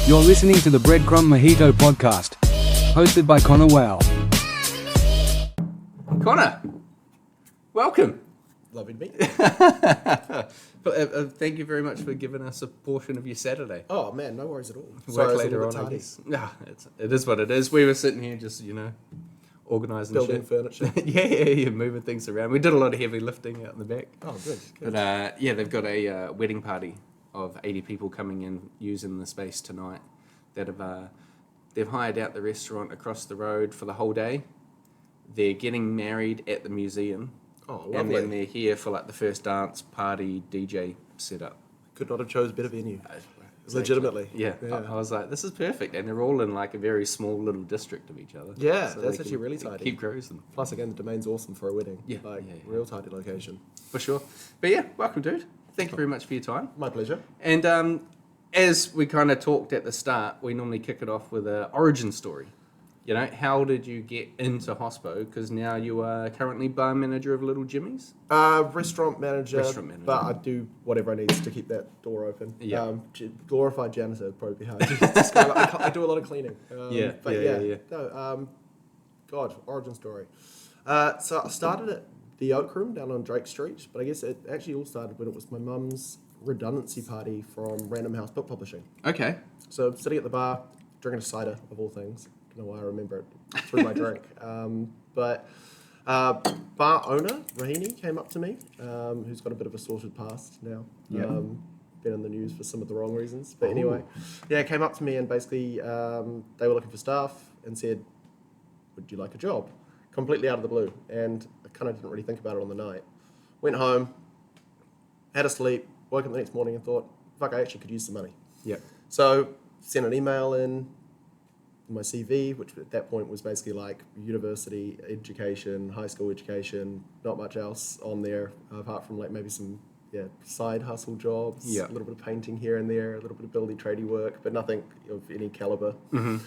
You're listening to the Breadcrumb Mojito podcast, hosted by Conor Wow. Conor, welcome. Lovely to meet But, thank you very much for giving us a portion of your Saturday. Oh man, no worries at all. Work later on, I guess. Yeah, it is what it is. We were sitting here just, organising Building shit. furniture. yeah, moving things around. We did a lot of heavy lifting out in the back. Oh, good. But they've got a wedding party of 80 people coming in using the space tonight. That have they've hired out the restaurant across the road for the whole day. They're getting married at the museum. Oh, And lovely. then they're here for like the first dance party DJ setup. Could not have chose a better venue. Exactly. Legitimately. Yeah. I was like, this is perfect. And they're all in like a very small little district of each other. Yeah, So that's they actually can really tidy. Keep cruising. Plus, again, the domain's awesome for a wedding. Yeah, Like, yeah. real tidy location. For sure. But yeah, welcome, dude. Thank you very much for your time. My pleasure. And as we kind of talked at the start, we normally kick it off with an origin story. How did you get into hospo? Because now you are currently bar manager of Little Jimmy's. Restaurant manager. But I do whatever I need to keep that door open. Yeah. Glorified janitor would probably be hard to describe. I do a lot of cleaning. Yeah. No, God, origin story. So I started at the Oak Room down on Drake Street, but I guess it actually all started when it was my mum's redundancy party from Random House Book Publishing. Okay. So I'm sitting at the bar, drinking a cider, of all things. Don't know why I remember it through my drink. But bar owner, Rahini, came up to me, who's got a bit of a sorted past now. Yeah. Been in the news for some of the wrong reasons. But anyway, came up to me and basically they were looking for staff and said, would you like a job? Completely out of the blue. And I kind of didn't really think about it on the night. Went home, had a sleep, woke up the next morning and thought, fuck, I actually could use some money. Yeah. So sent an email in, my CV, which at that point was basically like university education, high school education, not much else on there apart from like maybe some side hustle jobs, a little bit of painting here and there, a little bit of building tradie work, but nothing of any caliber. Mm-hmm.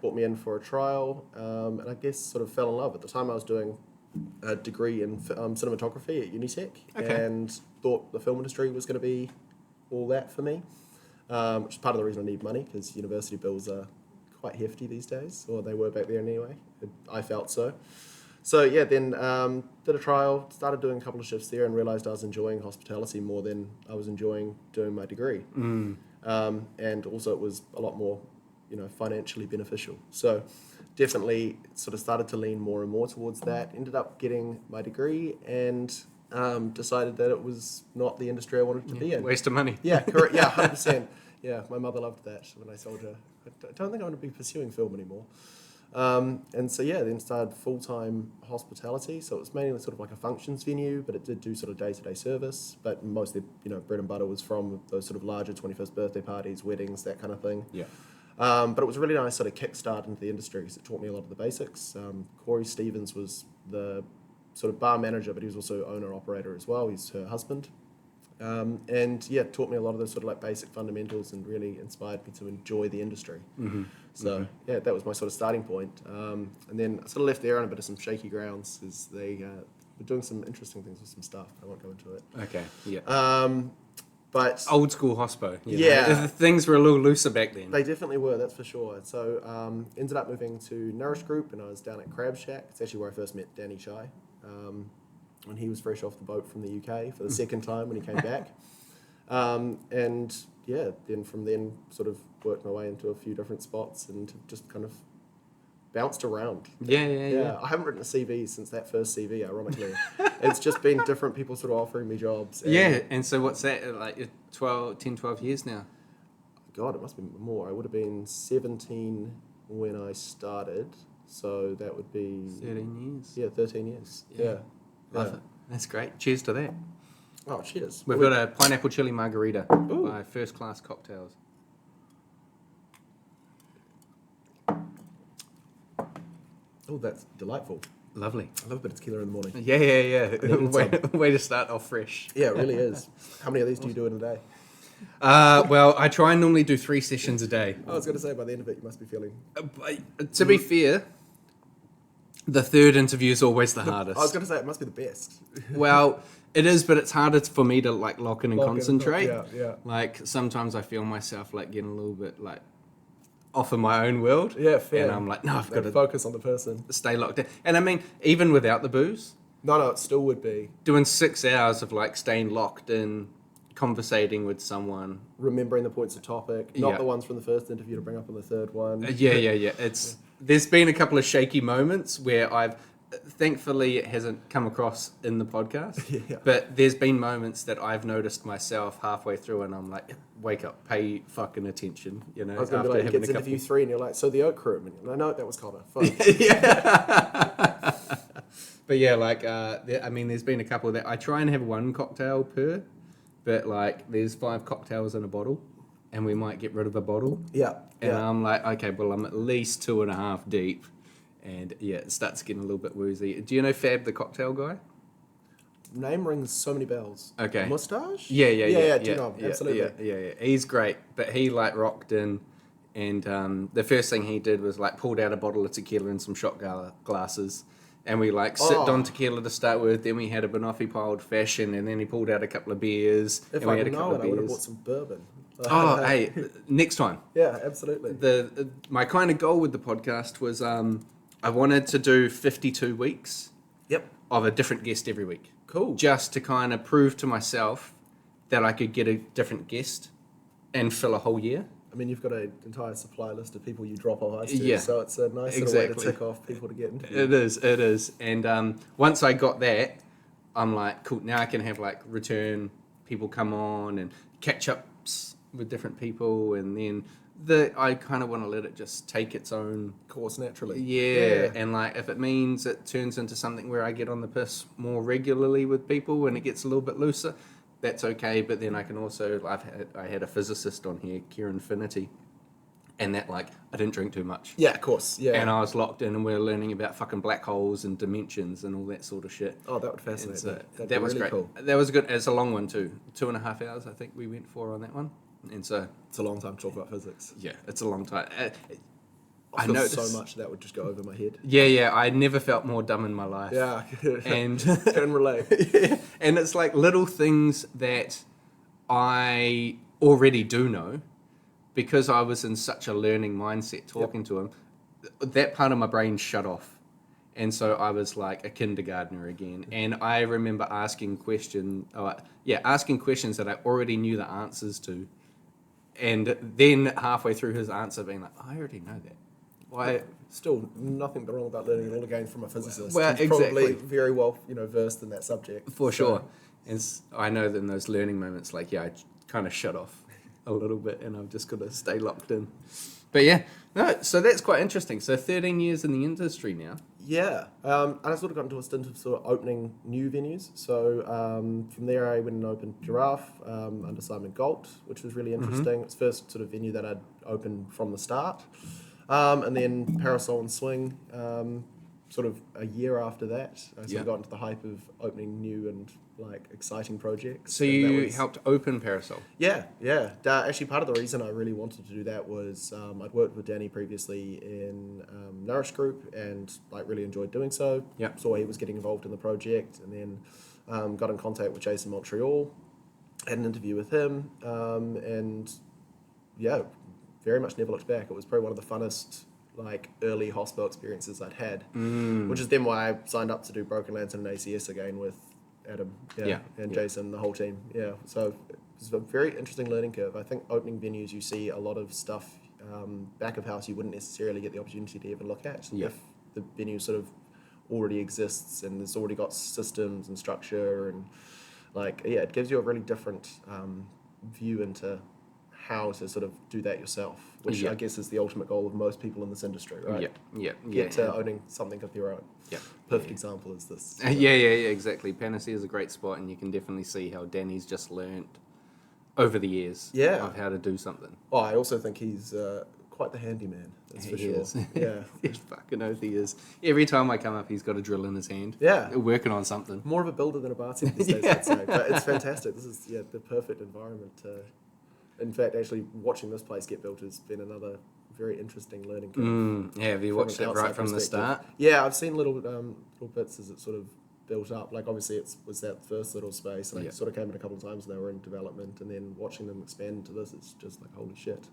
Brought me in for a trial, and I guess sort of fell in love. At the time I was doing a degree in cinematography at Unitec, and thought the film industry was going to be all that for me. Which is part of the reason I need money, because university bills are quite hefty these days, or they were back then anyway. I felt so. So then did a trial, started doing a couple of shifts there, and realised I was enjoying hospitality more than I was enjoying doing my degree. And also it was a lot more, financially beneficial. So definitely sort of started to lean more and more towards that. Ended up getting my degree and decided that it was not the industry I wanted to be in. Waste of money. Yeah, correct. Yeah, 100%. Yeah, my mother loved that when I told her, I don't think I want to be pursuing film anymore. Then started full-time hospitality. So it was mainly sort of like a functions venue, but it did do sort of day-to-day service. But mostly, bread and butter was from those sort of larger 21st birthday parties, weddings, that kind of thing. Yeah. But it was a really nice sort of kickstart into the industry because it taught me a lot of the basics. Corey Stevens was the sort of bar manager, but he was also owner-operator as well. He's her husband. Taught me a lot of those sort of like basic fundamentals and really inspired me to enjoy the industry. Mm-hmm. So, that was my sort of starting point. And then I sort of left there on a bit of some shaky grounds because they were doing some interesting things with some stuff. I won't go into it. Okay, yeah. But old school hospo. Yeah. Things were a little looser back then. They definitely were, that's for sure. So ended up moving to Nourish Group, and I was down at Crab Shack. It's actually where I first met Danny Shai. When he was fresh off the boat from the UK for the second time when he came back. Then from then sort of worked my way into a few different spots and just kind of bounced around. Yeah. I haven't written a CV since that first CV, ironically. It's just been different people sort of offering me jobs. And so what's that, like 12 years now? God, it must be more. I would have been 17 when I started, so that would be... 13 years. Yeah, 13 years. Yeah. Love it. That's great. Cheers to that. Oh, cheers. We've got a pineapple chili margarita by First Class Cocktails. Oh, that's delightful. Lovely. I love a bit of tequila in the morning. Yeah. Way to start off fresh. Yeah, it really is. How many of these do you do in a day? Well, I try and normally do 3 sessions a day. I was going to say, by the end of it, you must be feeling... To be fair, the third interview is always the hardest. I was going to say, it must be the best. Well, It is, but it's harder for me to like lock in and Lock in, concentrate. yeah. Like sometimes I feel myself like getting a little bit like off of my own world. Yeah, fair. And I'm like, no, I've got to focus on the person. stay locked in. And I mean, even without the booze, No, it still would be doing 6 hours of like staying locked in, conversating with someone. remembering the points of topic, not Yeah. the ones from the first interview to bring up on the third one. Yeah. There's been a couple of shaky moments where thankfully it hasn't come across in the podcast. Yeah. But there's been moments that I've noticed myself halfway through, and I'm like, wake up, pay fucking attention. You know, I was going to be like, you get to interview 3 and you're like, so the Oak Room. And you're like, no, that was Conor. Yeah. But yeah, like, there's been a couple that I try and have 1 cocktail per, but like, there's 5 cocktails in a bottle, and we might get rid of a bottle. Yeah. And I'm like, okay, well, I'm at least 2.5 deep. And yeah, it starts getting a little bit woozy. Do you know Fab, the cocktail guy? Name rings so many bells. Okay. Moustache? Yeah. Do you know him? Absolutely. Yeah. He's great, but he like rocked in, and the first thing he did was like pulled out a bottle of tequila and some shot glasses, and we like sipped on tequila to start with. Then we had a Banoffee old fashioned, and then he pulled out a couple of beers. If and we I had a had couple known, of I would have beers. bought some bourbon. Oh, hey, next time. Yeah, absolutely. My kind of goal with the podcast was I wanted to do 52 weeks Yep. of a different guest every week. Cool. Just to kind of prove to myself that I could get a different guest and fill a whole year. I mean, you've got an entire supply list of people you drop off ice to, Yeah, so it's a nice little way to tick off people to get into. It is. And once I got that, I'm like, cool, now I can have like return people come on and catch ups with different people, and then I kind of want to let it just take its own course naturally. Yeah, and like if it means it turns into something where I get on the piss more regularly with people and it gets a little bit looser, that's okay. But then I can also, I had a physicist on here, Kieran Finity, and that like I didn't drink too much. Yeah, of course. Yeah. And I was locked in, and we were learning about fucking black holes and dimensions and all that sort of shit. Oh, that would fascinate me. That was really great. cool. That was good. It's a long one too. 2.5 hours, I think we went for on that one. And so It's a long time to talk about physics. yeah, it's a long time. I feel noticed so much that would just go over my head. Yeah. I never felt more dumb in my life. Yeah. And Can relate. and it's like little things that I already do know because I was in such a learning mindset talking to him. That part of my brain shut off. And so I was like a kindergartner again. And I remember asking questions that I already knew the answers to. And then halfway through his answer being like, I already know that. Why? Still, nothing wrong about learning it all again from a physicist. Well, He's probably exactly. very well, versed in that subject. For So, sure. And I know that in those learning moments, like, I kind of shut off a little bit and I've just got to stay locked in. But yeah, no, so that's quite interesting. So 13 years in the industry now. Yeah, and I sort of got into a stint of sort of opening new venues. So from there, I went and opened Giraffe under Simon Galt, which was really interesting. It was the first sort of venue that I'd opened from the start. And then Parasol and Swing, sort of a year after that, I sort of got into the hype of opening new and like exciting projects. So And you helped open Parasol. Yeah. Actually, part of the reason I really wanted to do that was I'd worked with Danny previously in Nourish Group and like really enjoyed doing so. Yeah. Saw he was getting involved in the project, and then got in contact with Jason Montreal, had an interview with him, and yeah, very much never looked back. It was probably one of the funnest like early hospital experiences I'd had, which is then why I signed up to do Broken Lantern and ACS again with Adam and Jason, the whole team. Yeah, so it was a very interesting learning curve. I think opening venues, you see a lot of stuff back of house you wouldn't necessarily get the opportunity to even look at if the venue sort of already exists and it's already got systems and structure, and like it gives you a really different view into how to sort of do that yourself, which I guess is the ultimate goal of most people in this industry, right? Get to owning something of your own. Yeah. Perfect example is this. Yeah, exactly. Panacea is a great spot, and you can definitely see how Danny's just learnt over the years of how to do something. Oh, I also think he's quite the handyman, that's for sure. Is. Yeah. He's fucking oath he is. Every time I come up, he's got a drill in his hand. Yeah. Working on something. More of a builder than a bartender these days, I'd say. But it's fantastic. This is the perfect environment to... In fact, actually, watching this place get built has been another very interesting learning curve. Have you watched it right from the start? Yeah, I've seen little bits as it sort of built up. Like obviously it was that first little space, and I sort of came in a couple of times and they were in development, and then watching them expand to this, it's just like holy shit.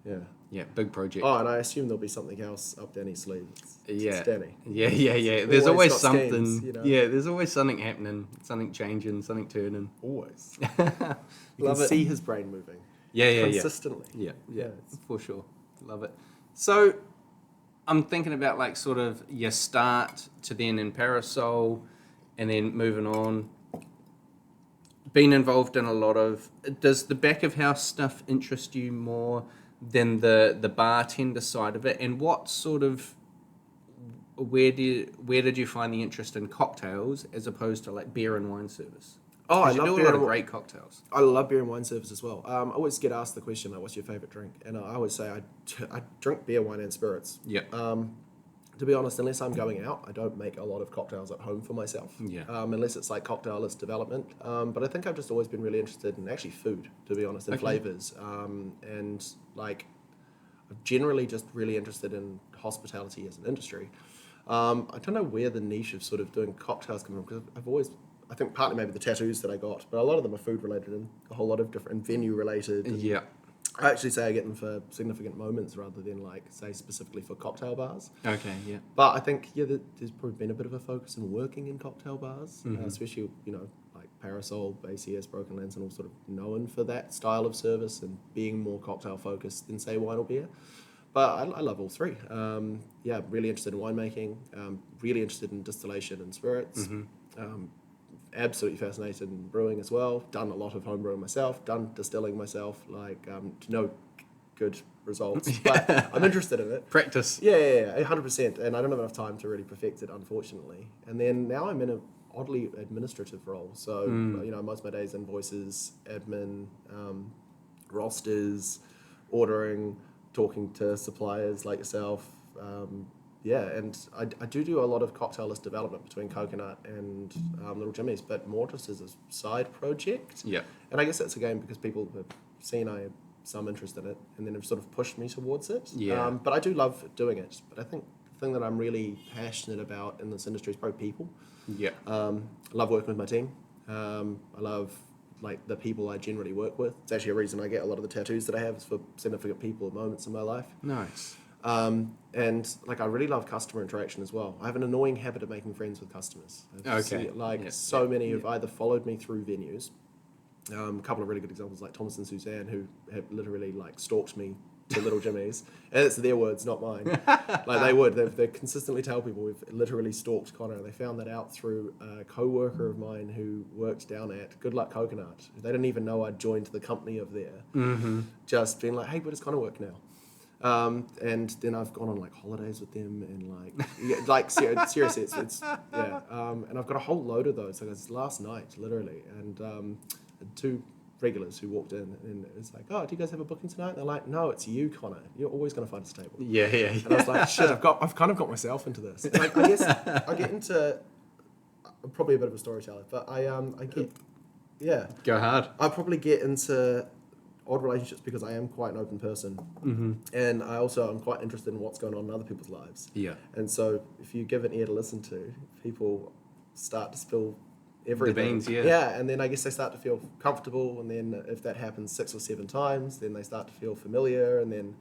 Yeah. Yeah, big project. Oh, and I assume there'll be something else up Danny's sleeve. It's Danny. Yeah. There's always something. Schemes, you know? Yeah, there's always something happening, something changing, something turning. Always. You can see his brain moving. Yeah. Consistently. Yeah, for sure. Love it. So, I'm thinking about like sort of your start to then in Parasol, and then moving on. Been involved in a lot of. Does the back of house stuff interest you more than the bartender side of it? And what sort of where did you find the interest in cocktails as opposed to like beer and wine service? Oh, I You love do a beer lot and of great cocktails. I love beer and wine service as well. I always get asked the question, like, what's your favourite drink? And I always say I drink beer, wine, and spirits. Yeah. To be honest, unless I'm going out, I don't make a lot of cocktails at home for myself. Yeah. Unless it's like cocktail list development. But I think I've just always been really interested in actually food, to be honest, and flavours. And like, I'm generally just really interested in hospitality as an industry. I don't know where the niche of sort of doing cocktails comes from, because I think partly maybe the tattoos that I got, but a lot of them are food related and a whole lot of different venue related. Yeah. I actually say I get them for significant moments rather than like say specifically for cocktail bars. Okay, yeah. But I think there's probably been a bit of a focus in working in cocktail bars, especially like Parasol, ACS, Broken Lands, and all sort of known for that style of service and being more cocktail focused than say wine or beer. But I love all three. Really interested in winemaking, really interested in distillation and spirits. Absolutely fascinated in brewing as well. Done a lot of home brewing myself. Done distilling myself. Like no good results, but I'm interested in it. Practice. Yeah, 100%. And I don't have enough time to really perfect it, unfortunately. And then now I'm in an oddly administrative role. So most of my days invoices, admin, rosters, ordering, talking to suppliers like yourself. And I do a lot of cocktail list development between Coconut and Little Jimmy's, but more just as a side project. Yeah. And I guess that's again because people have seen I have some interest in it and then have sort of pushed me towards it. Yeah. But I do love doing it. But I think the thing that I'm really passionate about in this industry is probably people. Yeah. I love working with my team. I love like the people I generally work with. It's actually a reason I get a lot of the tattoos that I have is for significant people at moments in my life. Nice. And like I really love customer interaction as well. I have an annoying habit of making friends with customers. Many have either followed me through venues. A couple of really good examples like Thomas and Suzanne, who have literally like stalked me to Little Jimmy's, and it's their words, not mine. They consistently tell people we've literally stalked Conor. They found that out through a co-worker of mine who worked down at Good Luck Coconut. They didn't even know I'd joined the company of there. Just being like, hey, where does Conor work now? And then I've gone on like holidays with them and seriously, and I've got a whole load of those. Like it was last night, literally, and two regulars who walked in and it's like, oh, do you guys have a booking tonight? And they're like, no, it's you, Conor. You're always going to find us a table. Yeah. And I was like, shit, I've kind of got myself into this. Like, I guess I get into I'm probably a bit of a storyteller, but I get Go hard. I probably get into odd relationships because I am quite an open person, and I also am quite interested in what's going on in other people's lives. Yeah. And so if you give an ear to listen to, people start to spill everything. The beans, yeah. Yeah, and then I guess they start to feel comfortable, and then if that happens 6 or 7 times, then they start to feel familiar, and then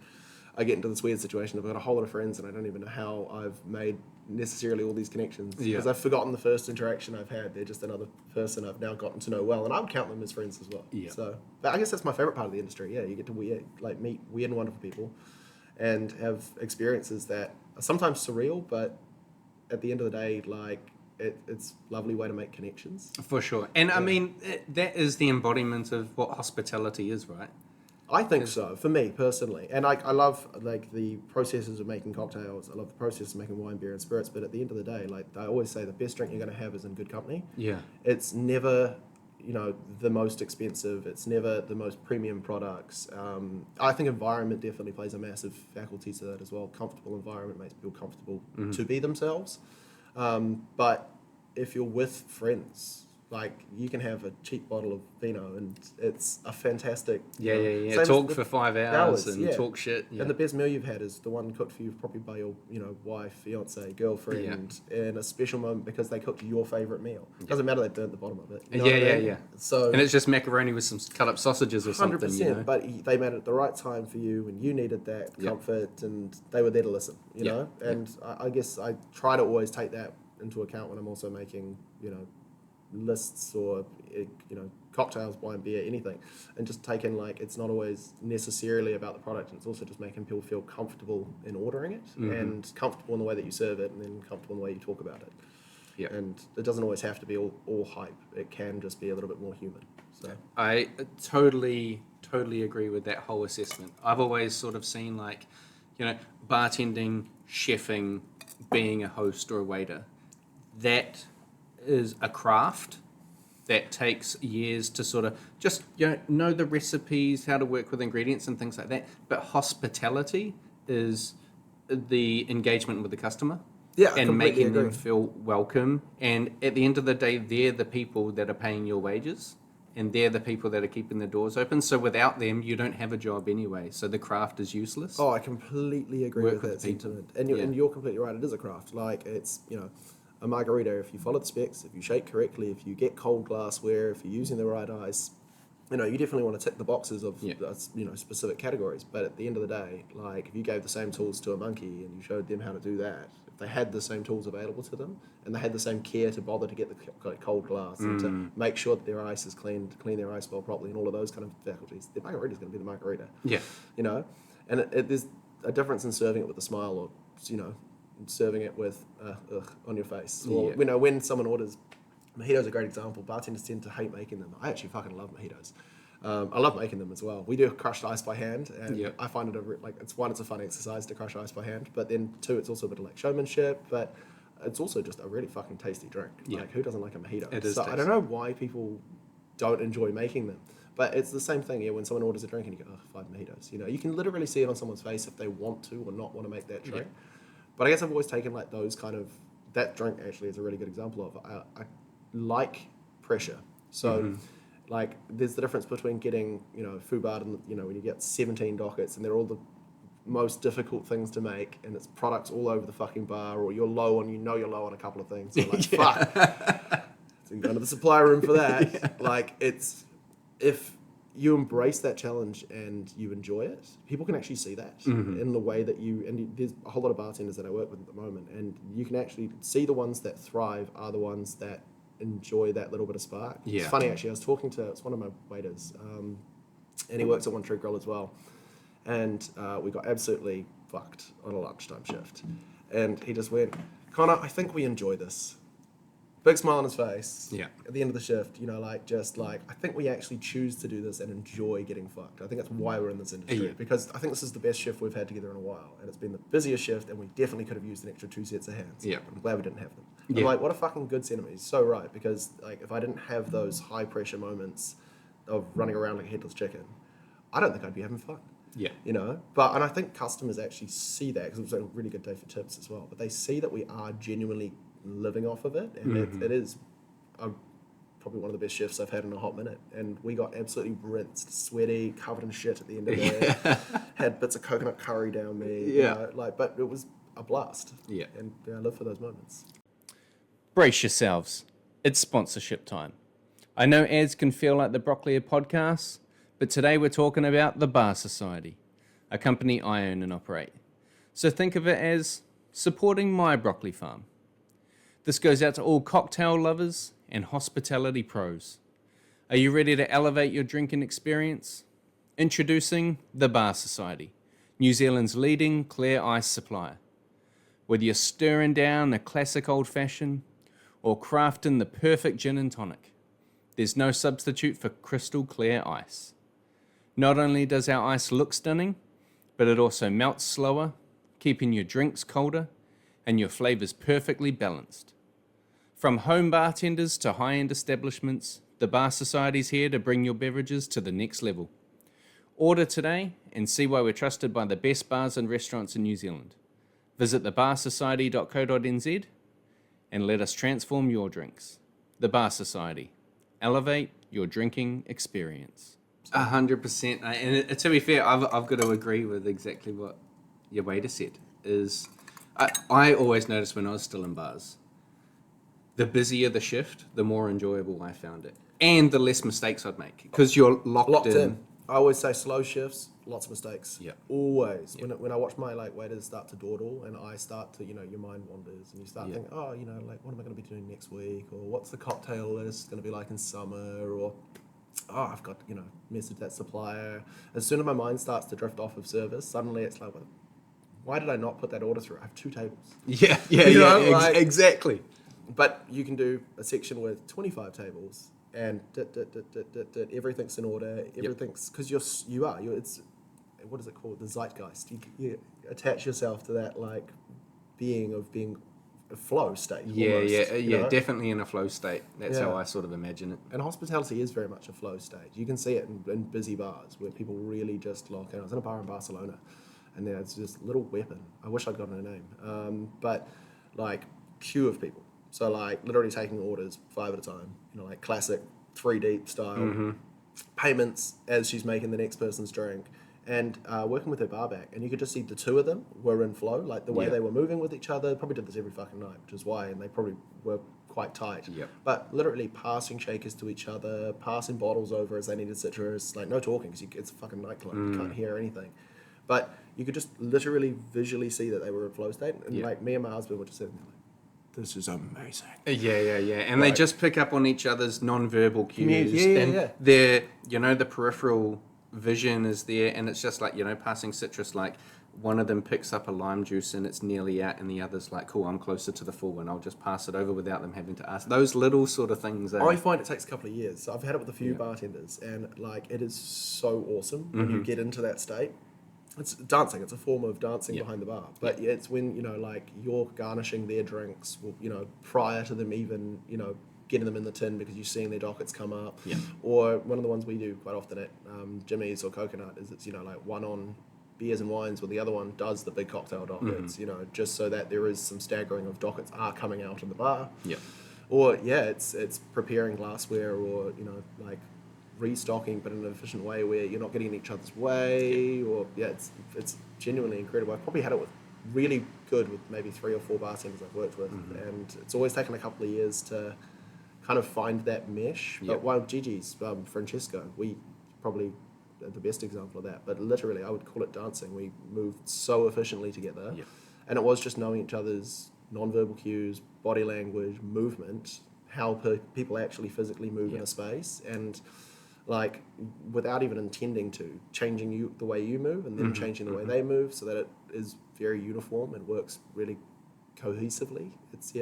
I get into this weird situation. I've got a whole lot of friends, and I don't even know how I've made necessarily all these connections because I've forgotten the first interaction I've had. They're just another person I've now gotten to know well, and I would count them as friends as well. Yeah. So, but I guess that's my favorite part of the industry. Yeah, you get to meet weird and wonderful people, and have experiences that are sometimes surreal, but at the end of the day, like it's a lovely way to make connections. For sure. And I mean, that is the embodiment of what hospitality is, right? I think so, for me personally. And I love like the processes of making cocktails. I love the process of making wine, beer, and spirits. But at the end of the day, like I always say, the best drink you're going to have is in good company. Yeah. It's never, the most expensive. It's never the most premium products. I think environment definitely plays a massive faculty to that as well. Comfortable environment makes people comfortable to be themselves. But if you're with friends, like you can have a cheap bottle of vino and it's a fantastic. Yeah. Same Talk as for 5 hours and yeah. talk shit. Yeah. And the best meal you've had is the one cooked for you probably by your, wife, fiance, girlfriend, in a special moment because they cooked your favourite meal. It doesn't matter they burnt the bottom of it. You know what I mean? Yeah. So, and it's just macaroni with some cut up sausages or something. 100%, but they made it at the right time for you when you needed that comfort, and they were there to listen, you know? And I guess I try to always take that into account when I'm also making, lists or, cocktails, wine, beer, anything, and just take in, like, it's not always necessarily about the product, it's also just making people feel comfortable in ordering it, and comfortable in the way that you serve it, and then comfortable in the way you talk about it. Yeah. And it doesn't always have to be all hype. It can just be a little bit more human. So I totally agree with that whole assessment. I've always sort of seen, like, bartending, chefing, being a host or a waiter, that is a craft that takes years to sort of just know the recipes, how to work with ingredients and things like that. But hospitality is the engagement with the customer. Yeah, and making them agree. feel welcome. And at the end of the day, they're the people that are paying your wages, and they're the people that are keeping the doors open. So without them, you don't have a job anyway. So the craft is useless. Oh, I completely agree with that sentiment. And you're completely right. It is a craft. Like, it's, a margarita, if you follow the specs, if you shake correctly, if you get cold glassware, if you're using the right ice, you definitely want to tick the boxes of, specific categories. But at the end of the day, like, if you gave the same tools to a monkey and you showed them how to do that, if they had the same tools available to them and they had the same care to bother to get the cold glass and to make sure that their ice is clean, to clean their ice bowl properly and all of those kind of faculties, the margarita is going to be the margarita. Yeah. And there's a difference in serving it with a smile or, serving it with on your face. Or, when someone orders, mojito's a great example. Bartenders tend to hate making them. I actually fucking love mojitos. I love making them as well. We do crushed ice by hand, and I find it it's a fun exercise to crush ice by hand, but then two, it's also a bit of like showmanship, but it's also just a really fucking tasty drink. Yeah. Like, who doesn't like a mojito? It is so tasty. I don't know why people don't enjoy making them. But it's the same thing, when someone orders a drink and you go, 5 mojitos. You can literally see it on someone's face if they want to or not want to make that drink. Yeah. But I guess I've always taken like those kind of, that drink actually is a really good example of, I like pressure. So like, there's the difference between getting, fubard and, when you get 17 dockets and they're all the most difficult things to make and it's products all over the fucking bar, or you're low on a couple of things. You're like, fuck. So you go to the supply room for that. Like, if you embrace that challenge and you enjoy it, people can actually see that in the way that there's a whole lot of bartenders that I work with at the moment, and you can actually see the ones that thrive are the ones that enjoy that little bit of spark. Yeah. It's funny, actually, I was talking to, it's one of my waiters, and he works at One Tree Grill as well, and we got absolutely fucked on a lunchtime shift, and he just went, Connor, I think we enjoy this. Big smile on his face. Yeah. At the end of the shift, I think we actually choose to do this and enjoy getting fucked. I think that's why we're in this industry. Because I think this is the best shift we've had together in a while. And it's been the busiest shift, and we definitely could have used an extra 2 sets of hands. Yeah. I'm glad we didn't have them. Yeah. I'm like, what a fucking good sentiment. He's so right. Because, like, if I didn't have those high pressure moments of running around like a headless chicken, I don't think I'd be having fun. Yeah. And I think customers actually see that, because it was a really good day for tips as well. But they see that we are genuinely living off of it, and it is probably one of the best shifts I've had in a hot minute. And we got absolutely rinsed, sweaty, covered in shit at the end of it. Had bits of coconut curry down me. But it was a blast. Yeah. And I live for those moments. Brace yourselves. It's sponsorship time. I know ads can feel like the Broccoli podcast, but today we're talking about the Bar Society, a company I own and operate. So think of it as supporting my broccoli farm. This goes out to all cocktail lovers and hospitality pros. Are you ready to elevate your drinking experience? Introducing the Bar Society, New Zealand's leading clear ice supplier. Whether you're stirring down a classic old-fashioned or crafting the perfect gin and tonic, there's no substitute for crystal clear ice. Not only does our ice look stunning, but it also melts slower, keeping your drinks colder and your flavors perfectly balanced. From home bartenders to high-end establishments, the Bar Society's here to bring your beverages to the next level. Order today and see why we're trusted by the best bars and restaurants in New Zealand. Visit thebarsociety.co.nz and let us transform your drinks. The Bar Society, elevate your drinking experience. 100%. And to be fair, I've got to agree with exactly what your waiter said. I always noticed when I was still in bars, the busier the shift, the more enjoyable I found it. And the less mistakes I'd make. Because you're locked in. I always say slow shifts, lots of mistakes. Yeah. Always. Yeah. When I watch my waiters start to dawdle and I start to, your mind wanders and you start thinking, what am I going to be doing next week? Or what's the cocktail list going to be like in summer? Or, I've got, message that supplier. As soon as my mind starts to drift off of service, suddenly it's like, why did I not put that order through? I have 2 tables. Exactly. But you can do a section with 25 tables and everything's in order. Everything's because it's what is it called? The zeitgeist. You attach yourself to that being a flow state. Almost, definitely in a flow state. That's how I sort of imagine it. And hospitality is very much a flow state. You can see it in busy bars where people really just lock in. I was in a bar in Barcelona, and there's this little weapon. I wish I'd gotten her name, but queue of people. So literally taking orders 5 at a time, classic 3 deep style, payments as she's making the next person's drink, and working with her bar back. And you could just see the 2 of them were in flow, the way they were moving with each other. Probably did this every fucking night, which is why, and they probably were quite tight. Yep. But literally passing shakers to each other, passing bottles over as they needed citrus, no talking because it's a fucking nightclub, you can't hear anything. But you could just literally visually see that they were in flow state, and me and my husband were just sitting there this is amazing. Yeah. And they just pick up on each other's non-verbal cues. Their, the peripheral vision is there, and it's just passing citrus, one of them picks up a lime juice and it's nearly out, and the other's cool, I'm closer to the full one, I'll just pass it over without them having to ask. Those little sort of things. I find it takes a couple of years. So I've had it with a few bartenders, and it is so awesome when you get into that state. It's dancing. It's a form of dancing behind the bar. But it's when, you're garnishing their drinks, prior to them even, getting them in the tin because you're seeing their dockets come up. Yeah. Or one of the ones we do quite often at Jimmy's or Coconut is it's, one on beers and wines where the other one does the big cocktail dockets, just so that there is some staggering of dockets are coming out in the bar. Yeah. Or, it's preparing glassware or, restocking but in an efficient way where you're not getting in each other's way it's genuinely incredible. I've probably had it with really good with maybe 3 or 4 bartenders I've worked with, and it's always taken a couple of years to kind of find that mesh. But while Gigi's Francesco, we probably are the best example of that, but literally I would call it dancing. We moved so efficiently together, and it was just knowing each other's non-verbal cues, body language, movement, how people actually physically move in a space, and without even intending to, changing the way you move and then changing the way they move so that it is very uniform and works really cohesively. It's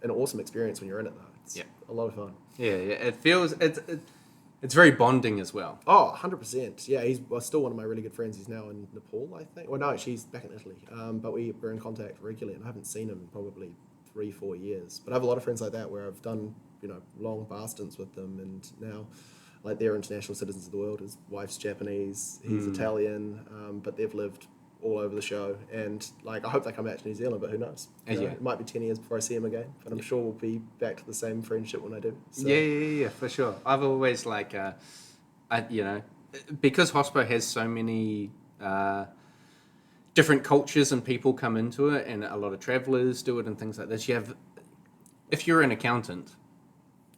an awesome experience when you're in it, though. It's a lot of fun. It feels it's very bonding as well. 100%. Yeah, he's still one of my really good friends. He's now in Nepal, I think. Well, no, she's back in Italy. But we're in contact regularly, and I haven't seen him in probably 3-4 years. But I have a lot of friends like that where I've done long bar stints with them, and now they're international citizens of the world. His wife's Japanese, he's Italian, but they've lived all over the show. And I hope they come back to New Zealand, but who knows? It might be 10 years before I see him again, but I'm sure we'll be back to the same friendship when I do. So. Yeah, for sure. I've always because Hospo has so many different cultures and people come into it, and a lot of travellers do it and things like this. If you're an accountant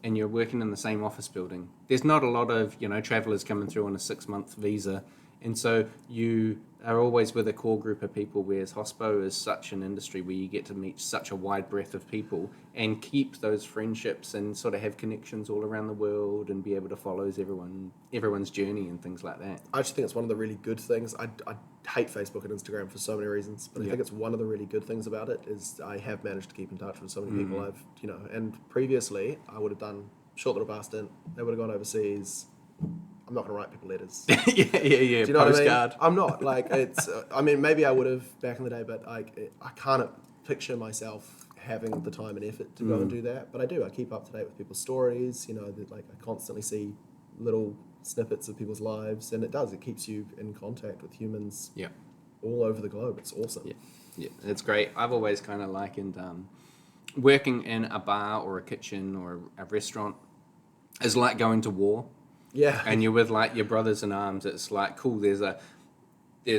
and you're working in the same office building, there's not a lot of, travellers coming through on a 6-month visa. And so you are always with a core group of people, whereas Hospo is such an industry where you get to meet such a wide breadth of people and keep those friendships and sort of have connections all around the world and be able to follow everyone's journey and things like that. I just think it's one of the really good things. I hate Facebook and Instagram for so many reasons, but I think it's one of the really good things about it is I have managed to keep in touch with so many people I've, and previously I would have done short little bar stint, they would have gone overseas. I'm not going to write people letters. Yeah. Do you know Postcard. what I mean? I'm not. It's. Maybe I would have back in the day, but I can't picture myself having the time and effort to go and do that. But I do. I keep up to date with people's stories. I constantly see little snippets of people's lives, and it does. It keeps you in contact with humans. All over the globe. It's awesome. Yeah, it's great. I've always kind of likened working in a bar or a kitchen or a restaurant is like going to war. Yeah. And you're with like your brothers in arms. It's like, cool, there's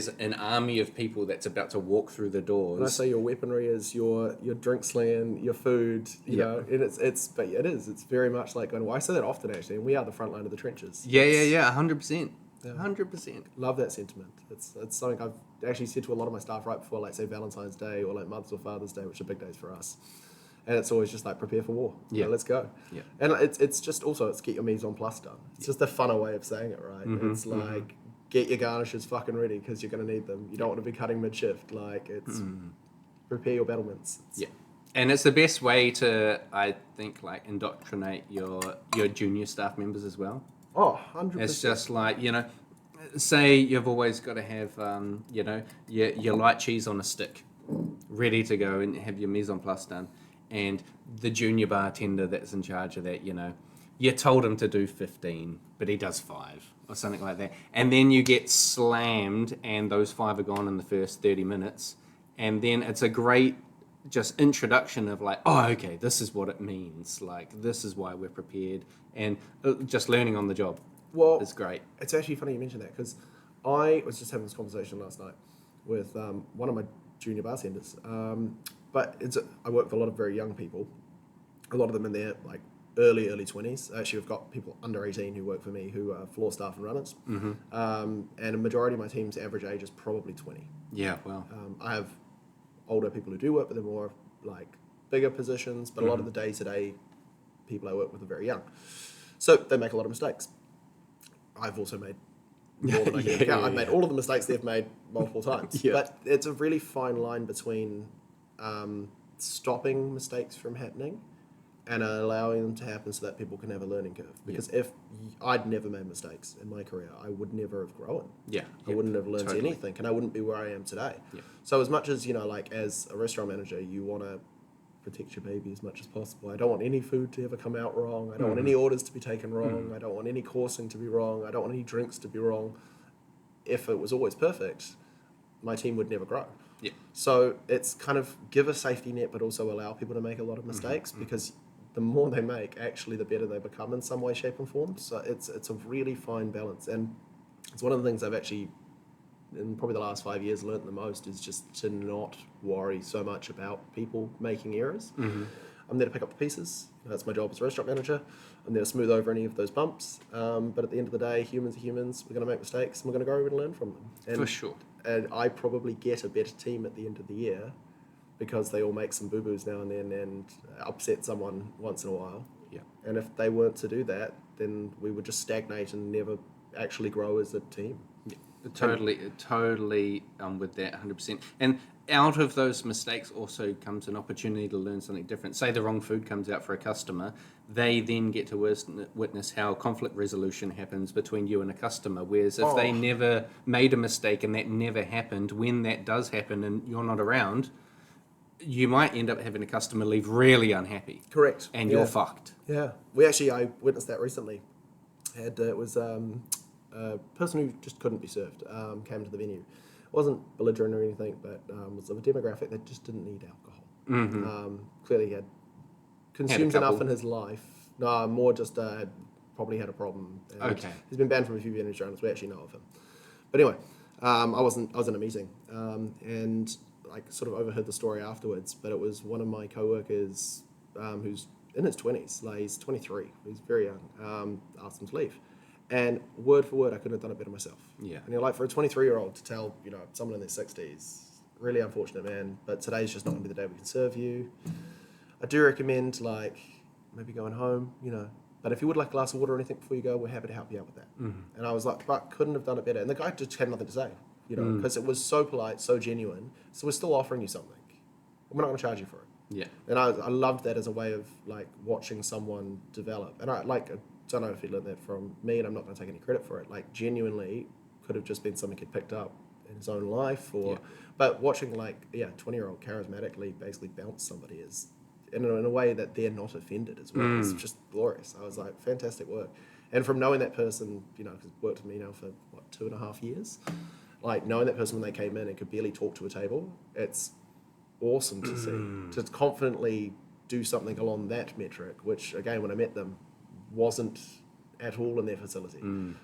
an army of people that's about to walk through the doors. When I say your weaponry is your drink slinging, your food, you know, and it's very much like going, well, I say that often actually, and we are the front line of the trenches. Yeah, 100%. 100%. Love that sentiment. It's something I've actually said to a lot of my staff right before, like, say, Valentine's Day or like Mother's or Father's Day, which are big days for us. And it's always just like, prepare for war. Yeah. You know, let's go. Yeah. And it's just also, it's get your mise en place done. It's just a funner way of saying it, right? It's like, get your garnishes fucking ready because you're going to need them. You don't want to be cutting mid-shift. Like, it's prepare your battlements. Yeah. And it's the best way to, I think, like, indoctrinate your junior staff members as well. Oh, 100%. It's just like, you know, say you've always got to have, you know, your light cheese on a stick ready to go and have your mise en place done. And the junior bartender that's in charge of that, you know, you told him to do 15, but he does 5 or something like that. And then you get slammed and those 5 are gone in the first 30 minutes. And then it's a great just introduction of like, oh, okay, this is what it means. Like, this is why we're prepared. And just learning on the job is great. It's actually funny you mentioned that because I was just having this conversation last night with one of my junior bartenders. But I work with a lot of very young people, a lot of them in their like early 20s. Actually, we've got people under 18 who work for me who are floor staff and runners. And a majority of my team's average age is probably 20. Yeah, well. I have older people who do work, but they're more like bigger positions. But a lot of the day-to-day people I work with are very young. So they make a lot of mistakes. I've also made more than I can count. I've made all of the mistakes they've made multiple times. But it's a really fine line between stopping mistakes from happening and allowing them to happen so that people can have a learning curve. Because if I'd never made mistakes in my career, I would never have grown. I wouldn't have learned anything, and I wouldn't be where I am today. So as much as, you know, like as a restaurant manager, you want to protect your baby as much as possible. I don't want any food to ever come out wrong. I don't want any orders to be taken wrong. I don't want any coursing to be wrong. I don't want any drinks to be wrong. If it was always perfect, my team would never grow. So it's kind of give a safety net, but also allow people to make a lot of mistakes because the more they make, actually, the better they become in some way, shape, and form. So it's a really fine balance, and it's one of the things I've actually, in probably the last 5 years, learned the most is just to not worry so much about people making errors. I'm there to pick up the pieces. That's my job as a restaurant manager. I'm there to smooth over any of those bumps. But at the end of the day, humans are humans. We're going to make mistakes, and we're going to grow and learn from them. And, for sure. And I probably get a better team at the end of the year because they all make some boo-boos now and then and upset someone once in a while. And if they weren't to do that, then we would just stagnate and never actually grow as a team. Totally with that 100%. And out of those mistakes also comes an opportunity to learn something different. Say the wrong food comes out for a customer, they then get to witness how conflict resolution happens between you and a customer. Whereas if they never made a mistake and that never happened, when that does happen and you're not around, you might end up having a customer leave really unhappy. Correct. And you're fucked. I witnessed that recently. It was a person who just couldn't be served, came to the venue. Wasn't belligerent or anything, but was of a demographic that just didn't need alcohol. Clearly he had consumed enough in his life. No, more just probably had a problem. And he's been banned from a few venues around us. We actually know of him. But anyway, I was in a meeting and I sort of overheard the story afterwards, but it was one of my co-workers who's in his 20s, like he's 23, he's very young, asked him to leave. And word for word, I couldn't have done it better myself. And you're like, for a 23-year-old to tell, you know, someone in their 60s, really unfortunate, man, but today's just not going to be the day we can serve you. I do recommend, like, maybe going home, you know, but if you would like a glass of water or anything before you go, we're happy to help you out with that. And I was like, but couldn't have done it better. And the guy just had nothing to say, you know, because it was so polite, so genuine. So we're still offering you something. We're not going to charge you for it. And I loved that as a way of, like, watching someone develop. And I don't know if he learned that from me, and I'm not going to take any credit for it. Like, genuinely could have just been something he'd picked up in his own life, but watching 20-year-old charismatically basically bounce somebody is in a way that they're not offended as well. It's just glorious. I was like, fantastic work. And from knowing that person, you know, because worked with me now for 2.5 years, like knowing that person when they came in and could barely talk to a table, it's awesome to see. To confidently do something along that metric, which again, when I met them, wasn't at all in their facility.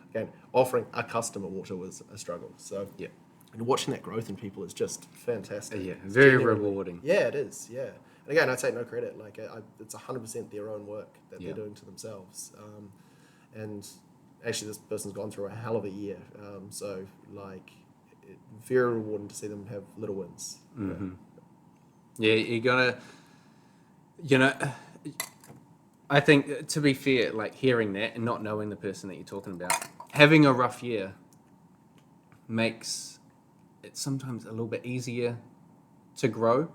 Again, offering a customer water was a struggle. So Yeah. and watching that growth in people is just fantastic. Yeah, It's very genuinely- rewarding. Yeah, it is. Yeah, and again, I take no credit. Like it's 100% their own work that Yeah. they're doing to themselves. And actually, this person's gone through a hell of a year. So like, very rewarding to see them have little wins. Mm-hmm. Yeah, you gotta, you know, I think to be fair, like hearing that and not knowing the person that you're talking about, having a rough year makes it sometimes a little bit easier to grow.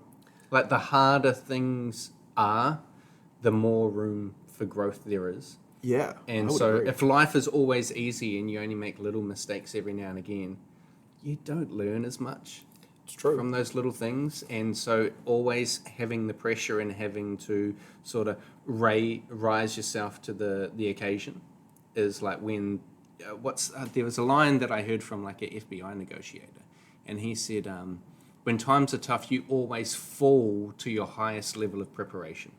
Like the harder things are, the more room for growth there is. Yeah, And I would so agree. if life is always easy and you only make little mistakes every now and again, you don't learn as much It's true. from those little things. And so always having the pressure and having to sort of rise yourself to the occasion is like when there was a line that I heard from like an FBI negotiator, and he said, when times are tough, you always fall to your highest level of preparation.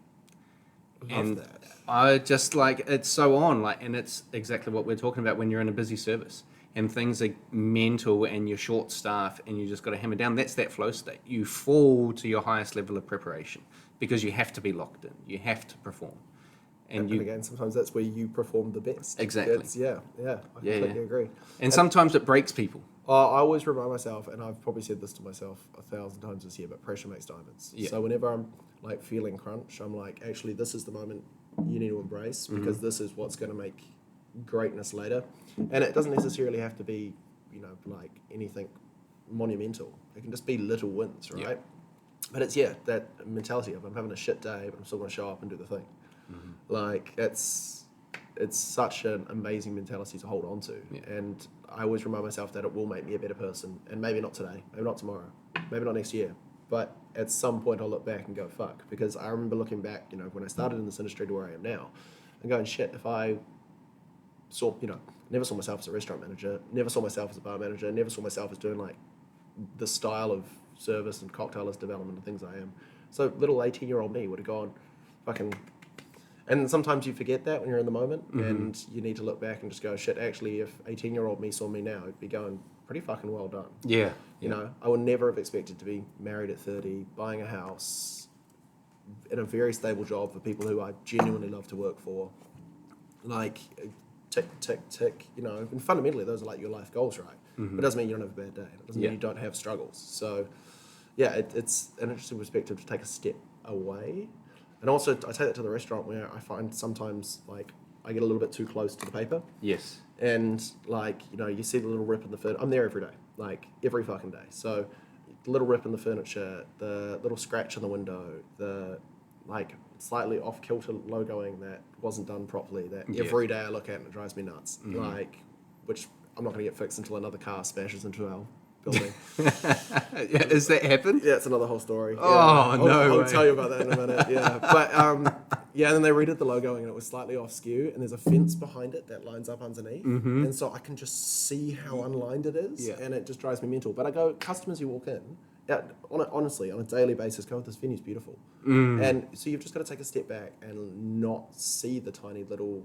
Love that. I just like it's so on, like, and it's exactly what we're talking about when you're in a busy service and things are mental and you're short staff and you just got to hammer down. That's that flow state. You fall to your highest level of preparation because you have to be locked in. You have to perform, And again, sometimes that's where you perform the best. Exactly. I completely agree. And sometimes it breaks people. I always remind myself, and I've probably said this to myself 1,000 times this year, but pressure makes diamonds. Yeah. So whenever I'm like feeling crunch, I'm like, actually, this is the moment you need to embrace because this is what's going to make greatness later. And it doesn't necessarily have to be, like anything monumental. It can just be little wins, right? Yeah. But it's that mentality of I'm having a shit day, but I'm still going to show up and do the thing. Like it's such an amazing mentality to hold on to. Yeah. And I always remind myself that it will make me a better person. And maybe not today, maybe not tomorrow, maybe not next year. But at some point I'll look back and go, fuck. Because I remember looking back, when I started in this industry to where I am now, and going, shit, if I saw, never saw myself as a restaurant manager, never saw myself as a bar manager, never saw myself as doing like the style of service and cocktailist development and things I am. So little 18-year-old me would have gone, fucking... And sometimes you forget that when you're in the moment, and you need to look back and just go, shit, actually, if 18-year-old me saw me now, it'd be going, pretty fucking well done. Yeah. I would never have expected to be married at 30, buying a house, in a very stable job for people who I genuinely love to work for. Like, tick, tick, tick, and fundamentally those are like your life goals, right? But it doesn't mean you don't have a bad day. It doesn't mean you don't have struggles. So, it's an interesting perspective to take a step away. And also, I take that to the restaurant where I find sometimes, like, I get a little bit too close to the paper. Yes. And, like, you see the little rip in the furniture. I'm there every day, like, every fucking day. So, the little rip in the furniture, the little scratch in the window, the, like, slightly off-kilter logoing that wasn't done properly, that every day I look at and it drives me nuts. Like, which I'm not going to get fixed until another car smashes into our building. Has that happened? Yeah, it's another whole story. Oh, I'll way. tell you about that in a minute. Yeah, but and then they redid the logoing and it was slightly off skew, and there's a fence behind it that lines up underneath, and so I can just see how unlined it is, and it just drives me mental. But I go, customers who walk in, honestly, on a daily basis, go, this venue's beautiful, and so you've just got to take a step back and not see the tiny little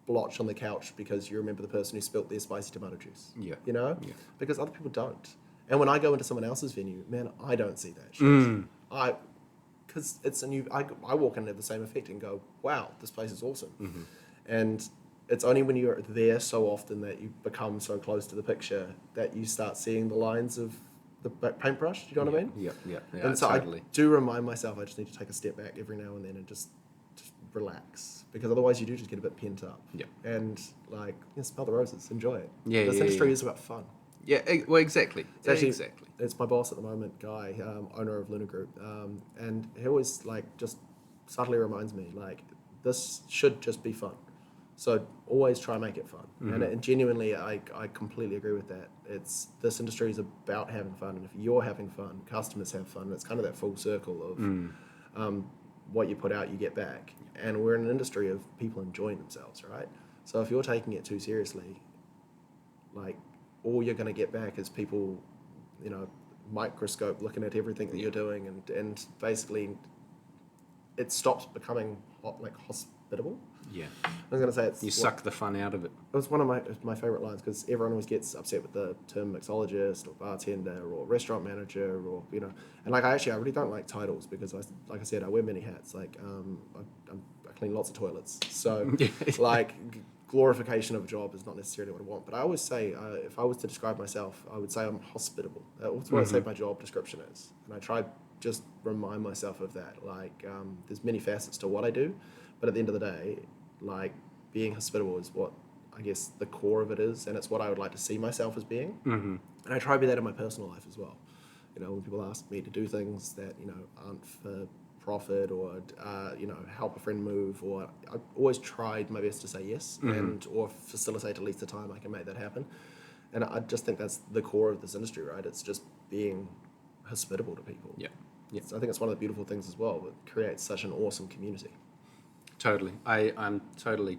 blotch on the couch because you remember the person who spilt their spicy tomato juice. Yeah. Because other people don't. And when I go into someone else's venue, man, I don't see that shit. Because it's a new... I walk in and have the same effect and go, wow, this place is awesome. And it's only when you're there so often that you become so close to the picture that you start seeing the lines of the paintbrush. Do you know what I mean? Yeah. And so totally. I do remind myself I just need to take a step back every now and then and just relax, because otherwise you do just get a bit pent up. And like, smell the roses, enjoy it. This industry is about fun. Yeah, well, exactly. Exactly. It's my boss at the moment, Guy, owner of Luna Group, and he always like just subtly reminds me like this should just be fun. So always try and make it fun. And genuinely, I completely agree with that. This industry is about having fun, and if you're having fun, customers have fun. And it's kind of that full circle of what you put out, you get back. And we're in an industry of people enjoying themselves, right? So if you're taking it too seriously, like, all you're going to get back is people, microscope looking at everything that you're doing, and basically it stops becoming hospitable. Yeah. I was going to say it's... You suck the fun out of it. It was one of my favourite lines because everyone always gets upset with the term mixologist or bartender or restaurant manager or, you know... And, like, I really don't like titles because, like I said, I wear many hats. Like, I clean lots of toilets. So, like... glorification of a job is not necessarily what I want, but I always say if I was to describe myself, I would say I'm hospitable. That's what I say my job description is, and I try just remind myself of that. Like there's many facets to what I do, but at the end of the day, like being hospitable is what I guess the core of it is, and it's what I would like to see myself as being. And I try to be that in my personal life as well. You know, when people ask me to do things that aren't for profit or help a friend move, or I've always tried my best to say yes and or facilitate at least the time I can make that happen. And I just think that's the core of this industry, right? It's just being hospitable to people. Yeah. So I think it's one of the beautiful things as well. It creates such an awesome community. Totally. I'm totally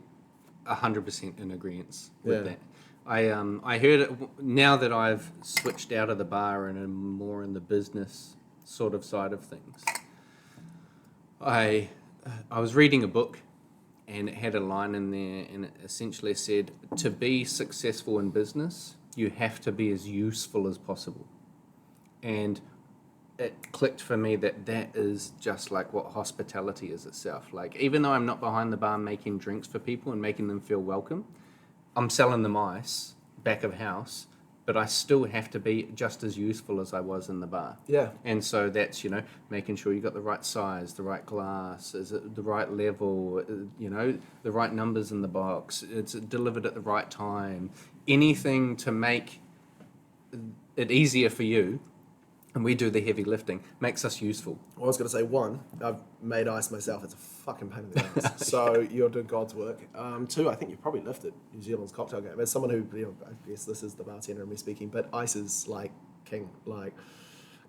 100% in agreement with that. I heard it now that I've switched out of the bar and am more in the business sort of side of things. I was reading a book and it had a line in there and it essentially said, to be successful in business, you have to be as useful as possible. And it clicked for me that is just like what hospitality is itself. Like, even though I'm not behind the bar making drinks for people and making them feel welcome, I'm selling them ice, back of house, but I still have to be just as useful as I was in the bar. Yeah. And so that's, making sure you got the right size, the right glass, is it the right level, the right numbers in the box, it's delivered at the right time. Anything to make it easier for you, and we do the heavy lifting, makes us useful. Well, I was going to say, one, I've made ice myself. It's a fucking pain in the ass. So you're doing God's work. Two, I think you've probably lifted New Zealand's cocktail game. As someone who, I guess this is the bartender and me speaking, but ice is like king. Like,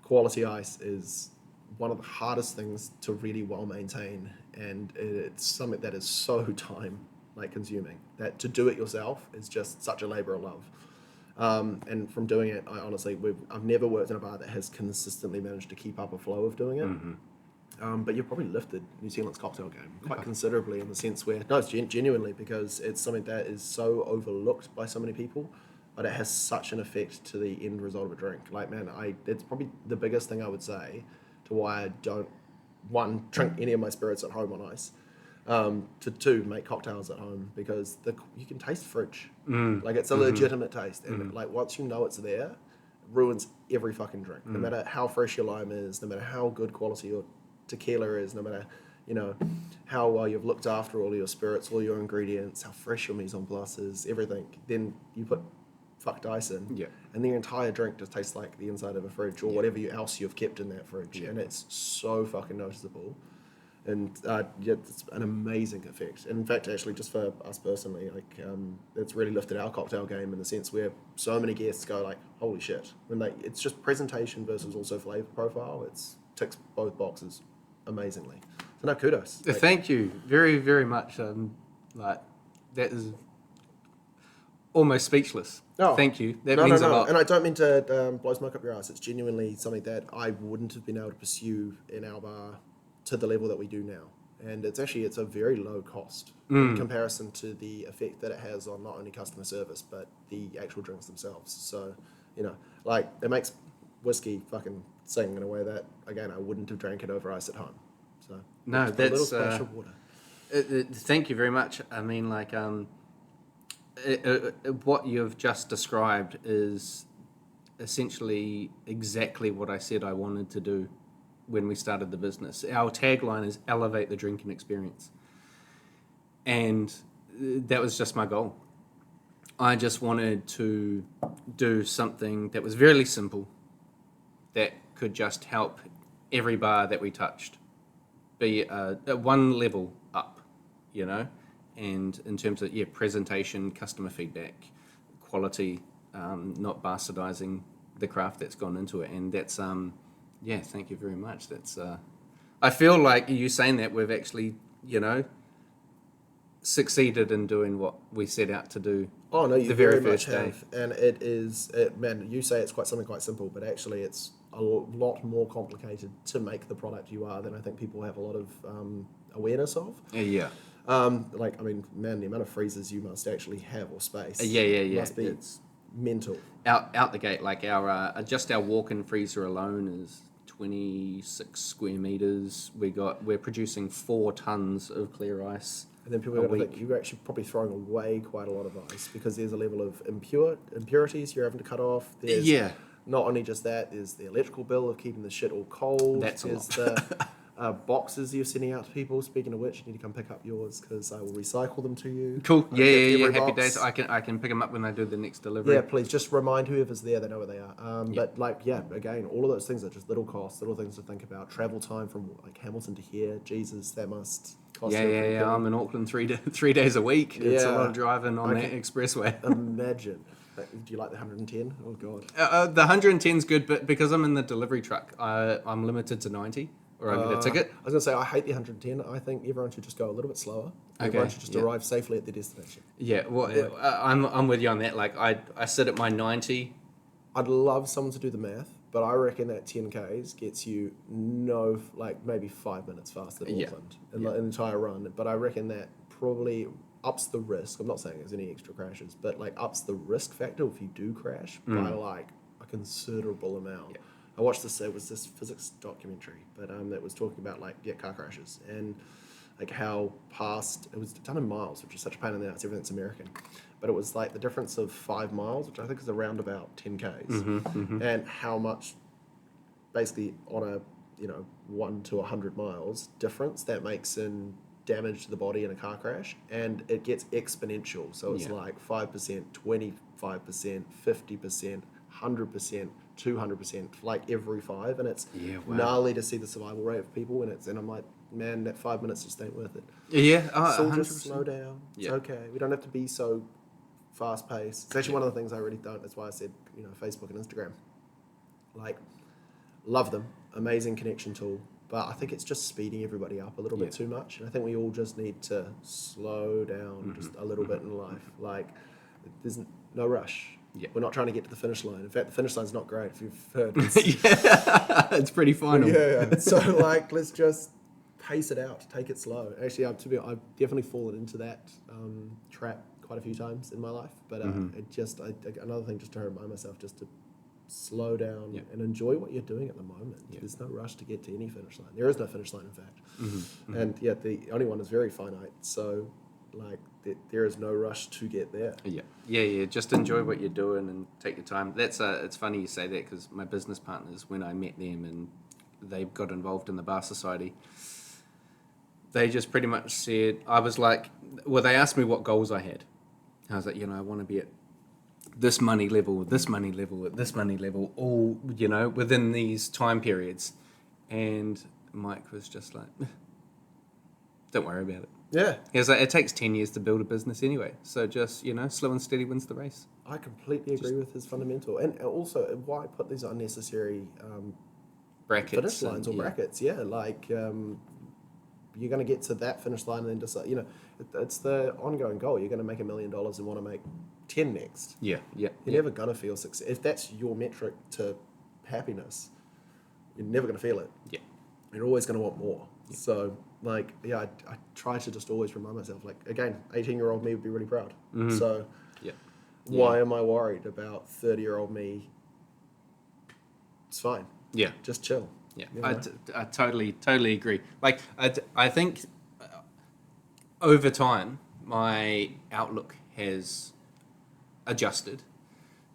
quality ice is one of the hardest things to really well maintain. And it's something that is so time, consuming. That to do it yourself is just such a labor of love. And from doing it, I've never worked in a bar that has consistently managed to keep up a flow of doing it. But you've probably lifted New Zealand's cocktail game quite considerably in the sense where, no, it's genuinely, because it's something that is so overlooked by so many people, but it has such an effect to the end result of a drink. It's probably the biggest thing I would say to why I don't, one, drink any of my spirits at home on ice. To two, make cocktails at home, because you can taste fridge. It's a legitimate taste, and once you know it's there, it ruins every fucking drink. No matter how fresh your lime is, no matter how good quality your tequila is, no matter how well you've looked after all your spirits, all your ingredients, how fresh your mise en place is, everything. Then you put fucked ice in, and the entire drink just tastes like the inside of a fridge or whatever else you've kept in that fridge, and it's so fucking noticeable. And it's an amazing effect. And in fact, actually, just for us personally, it's really lifted our cocktail game in the sense where so many guests go like, "Holy shit!" When it's just presentation versus also flavor profile. It's ticks both boxes amazingly. So no, kudos. Thank you very, very much. That is almost speechless. Oh, thank you. That means a lot. And I don't mean to blow smoke up your ass. It's genuinely something that I wouldn't have been able to pursue in our bar to the level that we do now. And it's a very low cost in comparison to the effect that it has on not only customer service, but the actual drinks themselves. So, it makes whiskey fucking sing in a way that, again, I wouldn't have drank it over ice at home. So, no, that's a little splash of water. Thank you very much. I mean, what you've just described is essentially exactly what I said I wanted to do when we started the business. Our tagline is elevate the drinking experience. And that was just my goal. I just wanted to do something that was very simple, that could just help every bar that we touched be at one level up, and in terms of presentation, customer feedback, quality, not bastardizing the craft that's gone into it. And that's thank you very much. That's I feel like you saying that we've actually succeeded in doing what we set out to do. Oh no, you the very very much first day. have, and it is. Man, you say it's something quite simple, but actually it's a lot more complicated to make the product you are than I think people have a lot of awareness of. Yeah. Like, I mean, man, the amount of freezers you must actually have or space. Yeah. Must be It's mental. out the gate. Like our just our walk-in freezer alone is 26 square meters. We're producing 4 tons of clear ice. And then people a are going to week. think you're actually probably throwing away quite a lot of ice because there's a level of impurities you're having to cut off. There's Yeah. Not only just that, there's the electrical bill of keeping the shit all cold. That's a there's lot. the boxes you're sending out to people. Speaking of which, you need to come pick up yours because I will recycle them to you. Cool. I have every Happy box. days. I can pick them up when I do the next delivery. Yeah, please just remind whoever's there, they know where they are. But again, all of those things are just little costs, little things to think about. Travel time from like Hamilton to here, Jesus, that must cost you a pretty penny. I'm in Auckland 3 days a week. It's a lot of driving on that expressway. Imagine. Do you like the 110? Oh god. The 110's good, but because I'm in the delivery truck, I'm limited to 90, or I get a ticket. I was gonna say I hate the 110. I think everyone should just go a little bit slower. Everyone should just arrive safely at their destination. Yeah, well, I'm with you on that. Like I sit at my 90. I'd love someone to do the math, but I reckon that 10Ks gets you maybe 5 minutes faster than Auckland in the entire run. But I reckon that probably ups the risk. I'm not saying there's any extra crashes, but like ups the risk factor if you do crash by like a considerable amount. Yeah. I watched this. It was this physics documentary, but that was talking about car crashes and like how it was done in miles, which is such a pain in the ass. Everything's American, but it was like the difference of 5 miles, which I think is around about 10Ks, and how much basically on a 1 to 100 miles difference that makes in damage to the body in a car crash, and it gets exponential. So it's like 5%, 25%, 50%, 100%, 200%, like every 5, and it's gnarly to see the survival rate of people. And I'm like, man, that 5 minutes just ain't worth it. So just slow down. It's okay. We don't have to be so fast paced. It's actually one of the things I really don't. That's why I said Facebook and Instagram. Like, love them, amazing connection tool. But I think it's just speeding everybody up a little bit too much. And I think we all just need to slow down just a little bit in life. Like, there's no rush. Yeah. We're not trying to get to the finish line. In fact, the finish line's not great, if you've heard. It's pretty final. Yeah. So, let's just pace it out. Take it slow. Actually, I've definitely fallen into that trap quite a few times in my life. But another thing just to remind myself just to slow down and enjoy what you're doing at the moment. There's no rush to get to any finish line. There is no finish line, in fact. And the only one is very finite. So there is no rush to get there. Yeah. Just enjoy what you're doing and take your time. It's funny you say that because my business partners, when I met them and they got involved in the Bar Society, they just pretty much said, I was like, well, they asked me what goals I had. I was like, I want to be at this money level, this money level, at this money level, all, within these time periods. And Mike was just like, don't worry about it. Yeah. He was like, it takes 10 years to build a business anyway. So just, slow and steady wins the race. I completely agree with his fundamental. And also, why put these unnecessary brackets finish lines or brackets? Yeah, you're going to get to that finish line and then decide, it's the ongoing goal. You're going to make $1 million and want to make 10 next. You're never going to feel success. If that's your metric to happiness, you're never going to feel it. You're always going to want more. So, I try to just always remind myself, again, 18-year-old me would be really proud. So, why am I worried about 30-year-old me? It's fine. Just chill. I totally agree. I think over time, my outlook has adjusted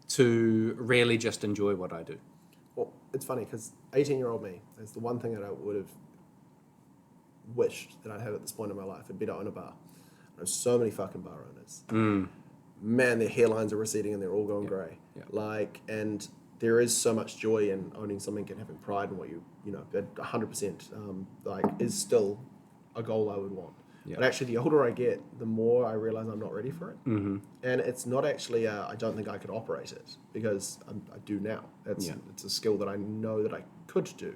to really just enjoy what I do. Well, it's funny because 18-year-old me is the one thing that I would have wished that I'd have at this point in my life. It'd be to own a bar. I know so many fucking bar owners. Man, their hairlines are receding and they're all going grey. And there is so much joy in owning something and having pride in what you 100% is still a goal I would want. But actually, the older I get, the more I realize I'm not ready for it. And it's not actually, I don't think I could operate it because I do now. It's a skill that I know that I could do.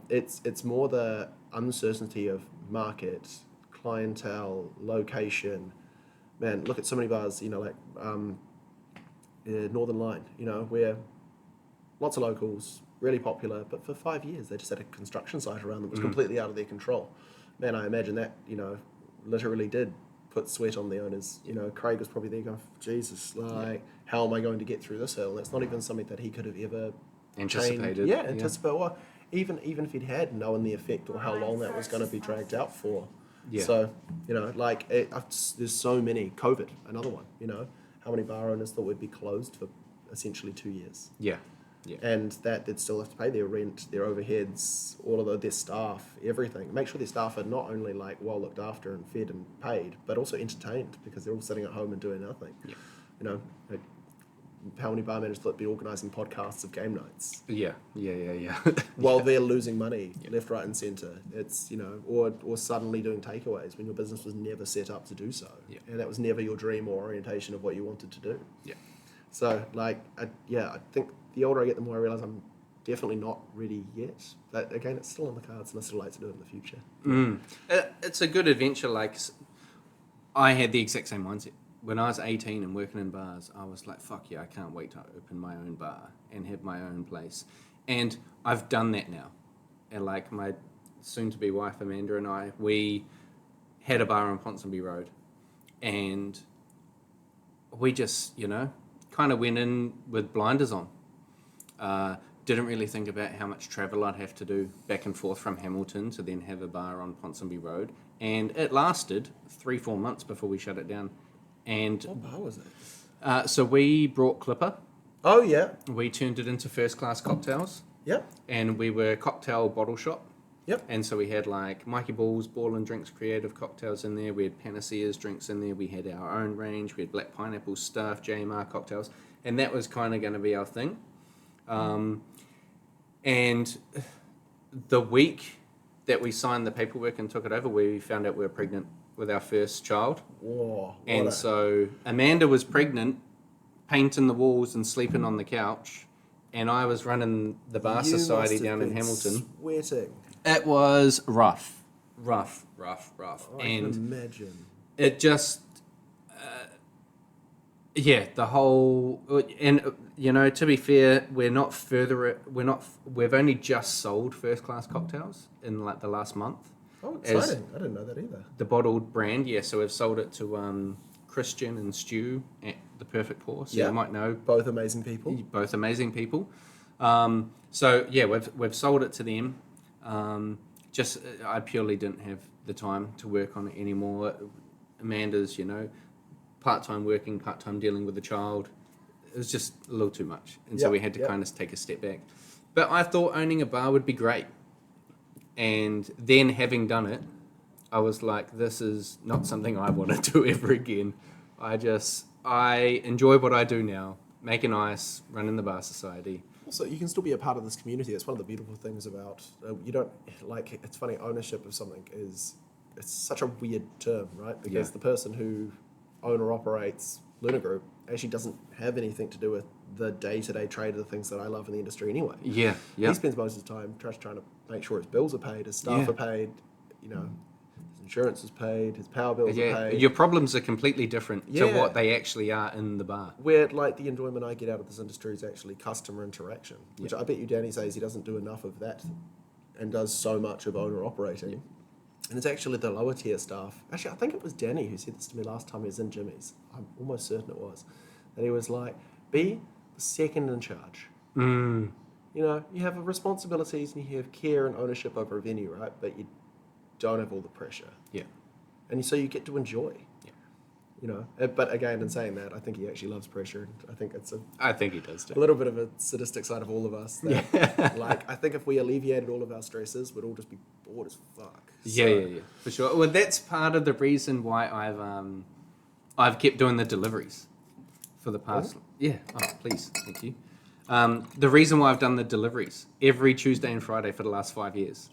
It's more the uncertainty of market, clientele, location. Man, look at so many bars, Northern Line, where lots of locals, really popular, but for 5 years they just had a construction site around that was completely out of their control. Man, I imagine that, literally did put sweat on the owners. You know, Craig was probably there going, Jesus, like, how am I going to get through this hill? That's not even something that he could have ever Anticipated. Anticipate. Well, even if he'd had known the effect or how long that was going to be dragged out for. Yeah. So, you know, like, there's so many. COVID, another one, you know. How many bar owners thought we'd be closed for essentially 2 years? Yeah. Yeah. And that they'd still have to pay their rent, their overheads, all of their staff, everything. Make sure their staff are not only like well looked after and fed and paid, but also entertained, because they're all sitting at home and doing nothing. Yeah. You know, like, how many bar managers thought be organising podcasts of game nights? Yeah. While they're losing money left, right, and centre. It's, you know, or suddenly doing takeaways when your business was never set up to do so, and that was never your dream or orientation of what you wanted to do. Yeah. So, like, I think the older I get, the more I realise I'm definitely not ready yet. But again, it's still on the cards, and I still like to do it in the future. It's a good adventure. Like, I had the exact same mindset. When I was 18 and working in bars, I was like, fuck yeah, I can't wait to open my own bar and have my own place. And I've done that now. And like my soon-to-be wife, Amanda, and I, we had a bar on Ponsonby Road. And we just, you know, kind of went in with blinders on. Didn't really think about how much travel I'd have to do back and forth from Hamilton to then have a bar on Ponsonby Road. And it lasted 3-4 months before we shut it down. And what bar was it? So we brought Clipper. Oh, yeah. We turned it into first class cocktails. Yep. And we were a cocktail bottle shop. Yep. And so we had like Mikey Ball's Ball and Drinks creative cocktails in there. We had Panacea's drinks in there. We had our own range. We had Black Pineapple Stuff, JMR cocktails. And that was kind of going to be our thing. And the week that we signed the paperwork and took it over, we found out we were pregnant with our first child. Whoa. And so Amanda was pregnant, painting the walls and sleeping on the couch. And I was running the bar society down in Hamilton. Sweating. It was rough. Oh, I can imagine. It just, the whole, and you know, to be fair, we've only just sold first class cocktails in like the last month. Oh, exciting. I didn't know that either. The bottled brand, so we've sold it to Christian and Stu at The Perfect Pour, so you might know. Both amazing people. We've sold it to them. I purely didn't have the time to work on it anymore. Amanda's, you know, part-time working, part-time dealing with a child. It was just a little too much. And so we had to kind of take a step back. But I thought owning a bar would be great. And then having done it, I was like, this is not something I want to do ever again. I enjoy what I do now, making ice, running the bar society. Also, you can still be a part of this community. It's one of the beautiful things about, you don't, like, it's funny, ownership of something it's such a weird term, right? Because the person who operates Luna Group actually doesn't have anything to do with the day-to-day trade of the things that I love in the industry anyway. Yeah. He spends most of his time trying to make sure his bills are paid, his staff are paid, you know, his insurance is paid, his power bills are paid. Your problems are completely different to what they actually are in the bar. Where, like, the enjoyment I get out of this industry is actually customer interaction, which I bet you Danny says he doesn't do enough of that and does so much of owner operating. And it's actually the lower tier staff. Actually, I think it was Danny who said this to me last time he was in Jimmy's. I'm almost certain it was. That he was like, be the second in charge. You know, you have responsibilities and you have care and ownership over a venue, right? But you don't have all the pressure. Yeah. And so you get to enjoy. Yeah. You know, but again, in saying that, I think he actually loves pressure. And I think I think he does too. A little bit of a sadistic side of all of us. That, like, I think if we alleviated all of our stresses, we'd all just be bored as fuck. Yeah, for sure. Well, that's part of the reason why I've kept doing the deliveries for the past. Yeah. Oh, please, thank you. The reason why I've done the deliveries every Tuesday and Friday for the last 5 years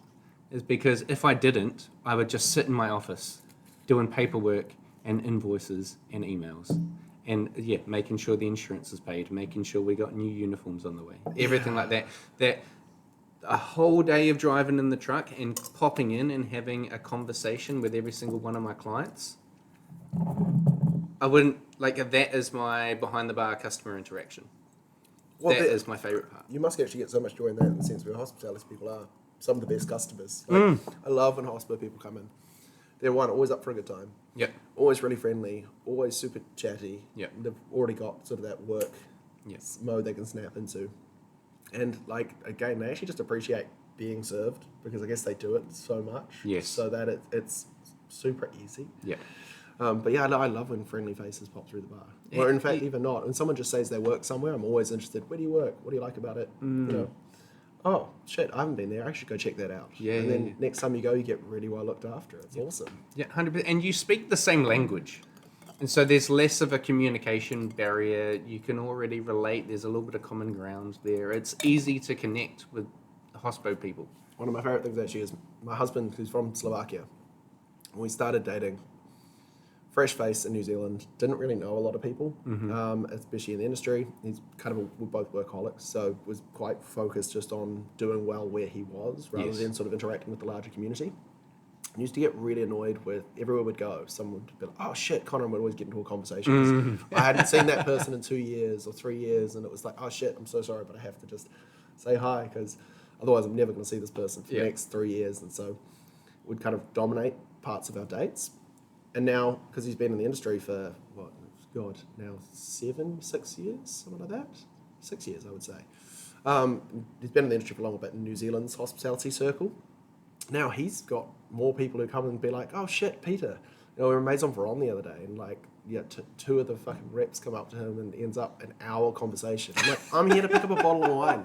is because if I didn't, I would just sit in my office doing paperwork and invoices and emails. And making sure the insurance is paid, making sure we got new uniforms on the way, everything like that. That a whole day of driving in the truck and popping in and having a conversation with every single one of my clients. I wouldn't, that is my behind the bar customer interaction. Well, that is my favourite part. You must actually get so much joy in that, in the sense where hospitality people are some of the best customers. I love when hospital people come in. they're always up for a good time. Yep. Always really friendly, always super chatty. Yep. They've already got sort of that work Yes. mode they can snap into. And like, again, they actually just appreciate being served because I guess they do it so much. Yes. So that it's super easy. Yeah. But yeah, I love when friendly faces pop through the bar. Or in fact, even not. When someone just says they work somewhere, I'm always interested. Where do you work? What do you like about it? You know, oh, shit, I haven't been there. I should go check that out. Yeah, and yeah, then yeah. next time you go, you get really well looked after. It's awesome. Yeah, 100%. And you speak the same language. And so there's less of a communication barrier. You can already relate. There's a little bit of common ground there. It's easy to connect with hospo people. One of my favourite things actually is my husband, who's from Slovakia. When we started dating, fresh face in New Zealand, didn't really know a lot of people, especially in the industry. He's we're both workaholics, so was quite focused just on doing well where he was, rather than sort of interacting with the larger community. I used to get really annoyed with everywhere we'd go. Someone would be like, oh shit, Conor, and we'd always get into a conversation. I hadn't seen that person in 2 years or 3 years, and it was like, oh shit, I'm so sorry, but I have to just say hi, because otherwise I'm never going to see this person for the next 3 years. And so we'd kind of dominate parts of our dates. And now, because he's been in the industry for, now 6 years, something like that? 6 years, I would say. He's been in the industry for a long bit in New Zealand's hospitality circle. Now he's got more people who come and be like, oh shit, Peter. You know, we were in Maison Veron the other day, and like, two of the fucking reps come up to him and ends up an hour conversation. I'm like, I'm here to pick up a bottle of wine.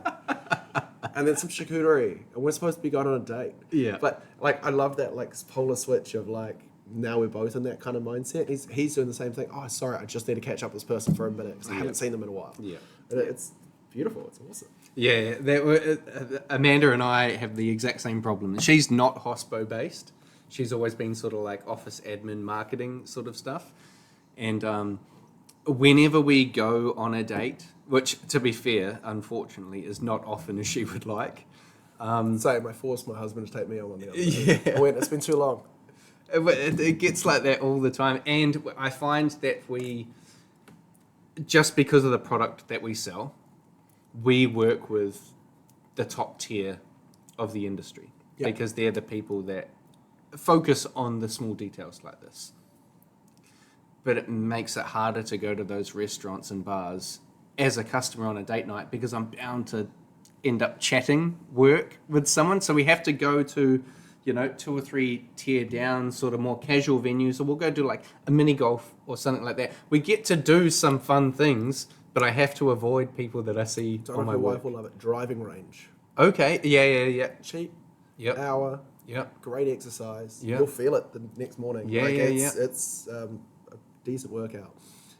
And then some charcuterie, and we're supposed to be going on a date. Yeah. But like, I love that like polar switch of like, now we're both in that kind of mindset. He's doing the same thing. Oh, sorry, I just need to catch up with this person for a minute because I haven't seen them in a while. Yeah. And it's beautiful. It's awesome. Yeah, Amanda and I have the exact same problem. She's not hospo based. She's always been sort of like office admin marketing sort of stuff. And whenever we go on a date, which to be fair, unfortunately, is not often as she would like. Same, I forced my husband to take me on one the other day. I went, it's been too long. It gets like that all the time. And I find that we, just because of the product that we sell, we work with the top tier of the industry because they're the people that focus on the small details like this. But it makes it harder to go to those restaurants and bars as a customer on a date night because I'm bound to end up chatting work with someone. So we have to go to, 2 or 3 tier down, sort of more casual venues, or we'll go do like a mini golf or something like that. We get to do some fun things, but I have to avoid people that I see on my wife work. will love it. Driving range. Okay, yeah. Cheap. Yep. Hour. Yep. Great exercise. Yep. You'll feel it the next morning. Yeah. It's a decent workout.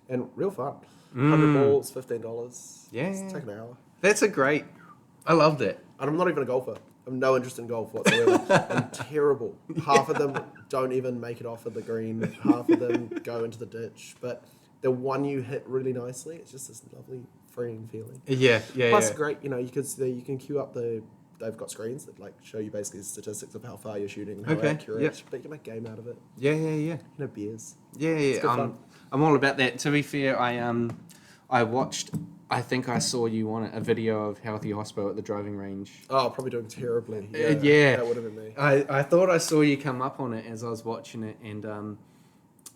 And real fun. 100 balls, $15. Yeah. Just take an hour. That's I love that. And I'm not even a golfer. I have no interest in golf whatsoever. I'm terrible. Half of them don't even make it off of the green. Half of them go into the ditch. But the one you hit really nicely, it's just this lovely freeing feeling. Yeah. Plus, great, you can queue up they've got screens that like show you basically the statistics of how far you're shooting, how accurate. Yep. But you can make a game out of it. Yeah. Beers. Yeah. I'm all about that. To be fair, I watched. I think I saw you on a video of Healthy Hospo at the driving range. Oh, probably doing terribly. Yeah. That would have been me. I thought I saw you come up on it as I was watching it, and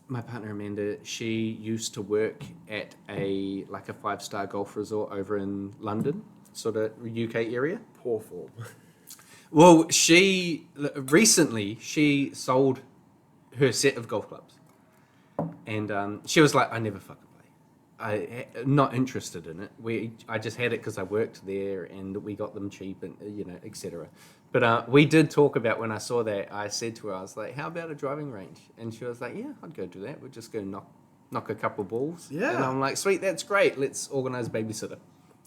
my partner Amanda, she used to work at a 5-star golf resort over in London, sort of UK area. Poor form. Well, she sold her set of golf clubs, and she was like, "I never fucking play. I'm not interested in it. I just had it because I worked there, and we got them cheap, and etc." But we did talk about when I saw that. I said to her, I was like, "How about a driving range?" And she was like, "Yeah, I'd go do that. We'd just go knock a couple of balls." Yeah. And I'm like, "Sweet, that's great. Let's organise a babysitter,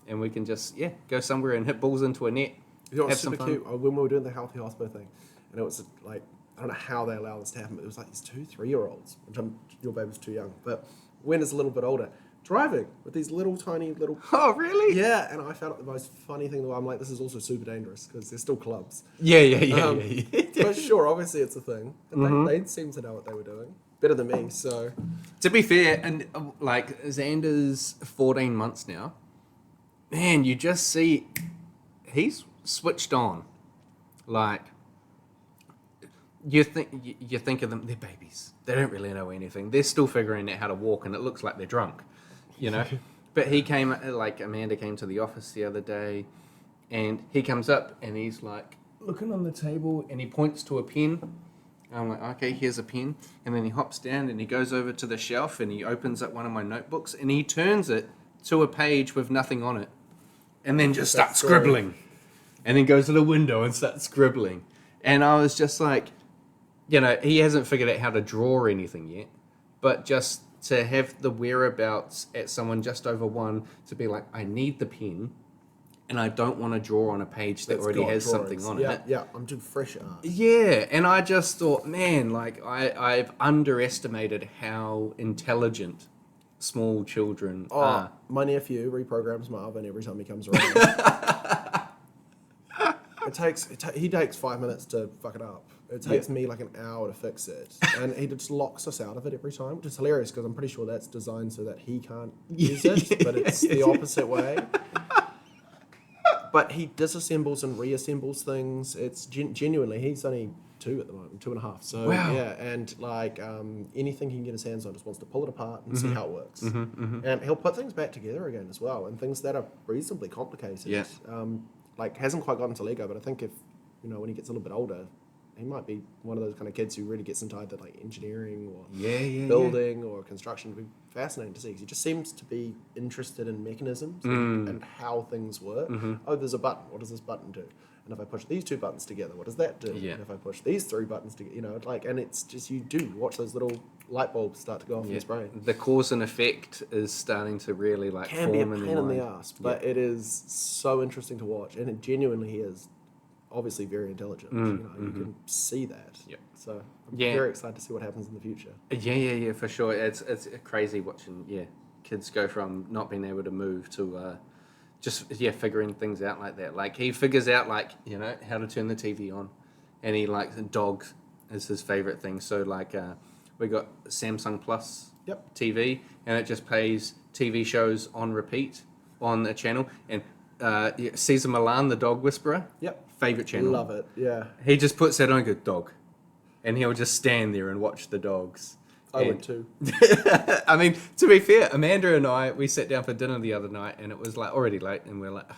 and we can just go somewhere and hit balls into a net." It was super cute. When we were doing the Healthy Hospo thing, and it was like, I don't know how they allow this to happen, but it was like these 2-3-year-olds, which your baby's too young, but when it's a little bit older, driving with these little tiny little. Oh, really? Yeah, and I found it the most funny thing. I'm like, this is also super dangerous because they're still clubs. Yeah. But sure, obviously it's a thing. But they seem to know what they were doing better than me. So to be fair, and Xander's 14 months now, man, you just see he's switched on. Like you think of them, they're babies. They don't really know anything. They're still figuring out how to walk, and it looks like they're drunk, you know. But Amanda came to the office the other day, and he comes up and he's like looking on the table, and he points to a pen. I'm like, okay, here's a pen. And then he hops down and he goes over to the shelf and he opens up one of my notebooks and he turns it to a page with nothing on it. And then just starts scribbling. And then goes to the window and starts scribbling. And I was just like, he hasn't figured out how to draw anything yet. But just to have the whereabouts at someone just over 1 to be like, I need the pen. And I don't want to draw on a page that already has something on it. Yeah, I'm too fresh at art. Yeah, and I just thought, man, like I've underestimated how intelligent small children are. My nephew reprograms my oven every time he comes around. He takes 5 minutes to fuck it up. It takes me like an hour to fix it, and he just locks us out of it every time, which is hilarious because I'm pretty sure that's designed so that he can't use it, but it's the opposite way. But he disassembles and reassembles things. It's genuinely, he's only 2 at the moment, 2.5. So yeah, and like anything he can get his hands on, just wants to pull it apart and see how it works. And he'll put things back together again as well, and things that are reasonably complicated. Yeah. Like hasn't quite gotten to Lego, but I think if when he gets a little bit older, he might be one of those kind of kids who really gets into either like engineering or building or construction. It'd be fascinating to see because he just seems to be interested in mechanisms and how things work. Oh, there's a button. What does this button do? And if I push these 2 buttons together, what does that do? Yeah. And if I push these 3 buttons together, and it's just you do watch those little light bulbs start to go off in his brain. The cause and effect is starting to really can form be a in pain in the ass, but it is so interesting to watch, and it genuinely is. Obviously very intelligent. You can see that. Yep. So I'm very excited to see what happens in the future. Yeah, for sure. It's crazy watching kids go from not being able to move to just figuring things out like that. Like he figures out how to turn the TV on, and he likes dogs is his favorite thing. So we got Samsung Plus TV, and it just plays TV shows on repeat on the channel. And Caesar Milan, the dog whisperer. Yep. Favorite channel. Love it, yeah. He just puts that on and goes, dog. And he'll just stand there and watch the dogs. I would too. I mean, to be fair, Amanda and we sat down for dinner the other night and it was already late and we're like,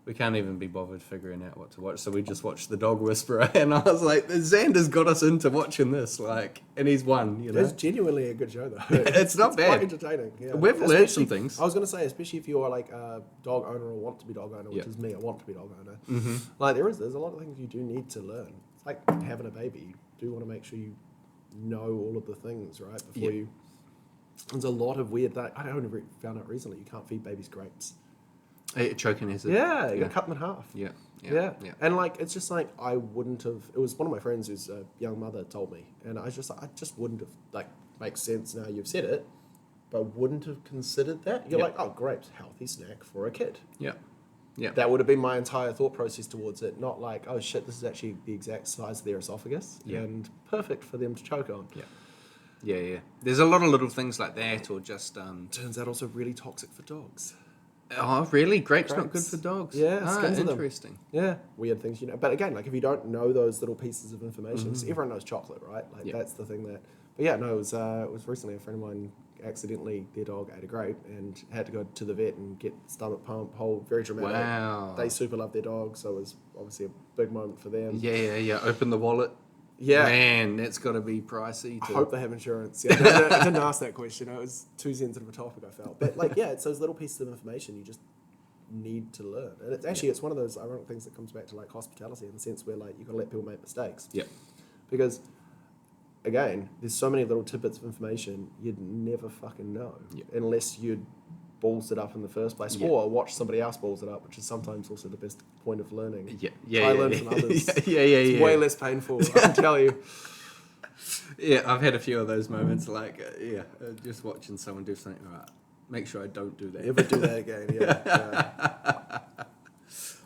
we can't even be bothered figuring out what to watch. So we just watched The Dog Whisperer and I was like, Xander's got us into watching this, and he's won, It's genuinely a good show though. It's not bad. Quite entertaining. Yeah. We've learned some things. I was going to say, especially if you're like a dog owner or want to be dog owner, which is me, I want to be dog owner. There's a lot of things you do need to learn. It's like having a baby. You do want to make sure you know all of the things, right? Before you... There's a lot of weird... I only found out recently you can't feed babies grapes. Choking is it? Yeah, you cut them in half. Yeah. And it's just I wouldn't have. It was one of my friends who's a young mother told me, and I just wouldn't have makes sense now you've said it, but wouldn't have considered that. You're like, oh, grapes, healthy snack for a kid. Yeah. That would have been my entire thought process towards it, not like, oh shit, this is actually the exact size of their esophagus and perfect for them to choke on. Yeah. There's a lot of little things like that, or just turns out also really toxic for dogs. Oh, really? Grapes not good for dogs? Yeah, skins of them. Interesting. Yeah, weird things, But again, if you don't know those little pieces of information, because everyone knows chocolate, right? That's the thing that... But yeah, no, it was recently a friend of mine, accidentally, their dog ate a grape and had to go to the vet and get stomach pump, very dramatic. Wow. They super love their dog, so it was obviously a big moment for them. Yeah. Open the wallet. Yeah. Man, that's got to be pricey. I hope they have insurance. Yeah, I didn't ask that question. It was too sensitive a topic, I felt. But it's those little pieces of information you just need to learn. And it's actually, it's one of those ironic things that comes back to hospitality in the sense where you've got to let people make mistakes. Yeah. Because, again, there's so many little tidbits of information you'd never fucking know unless you'd balls it up in the first place or watch somebody else balls it up, which is sometimes also the best point of learning. I learn from others. It's way less painful, I can tell you. Yeah, I've had a few of those moments, just watching someone do something, all right, make sure I don't do that. Never do that again,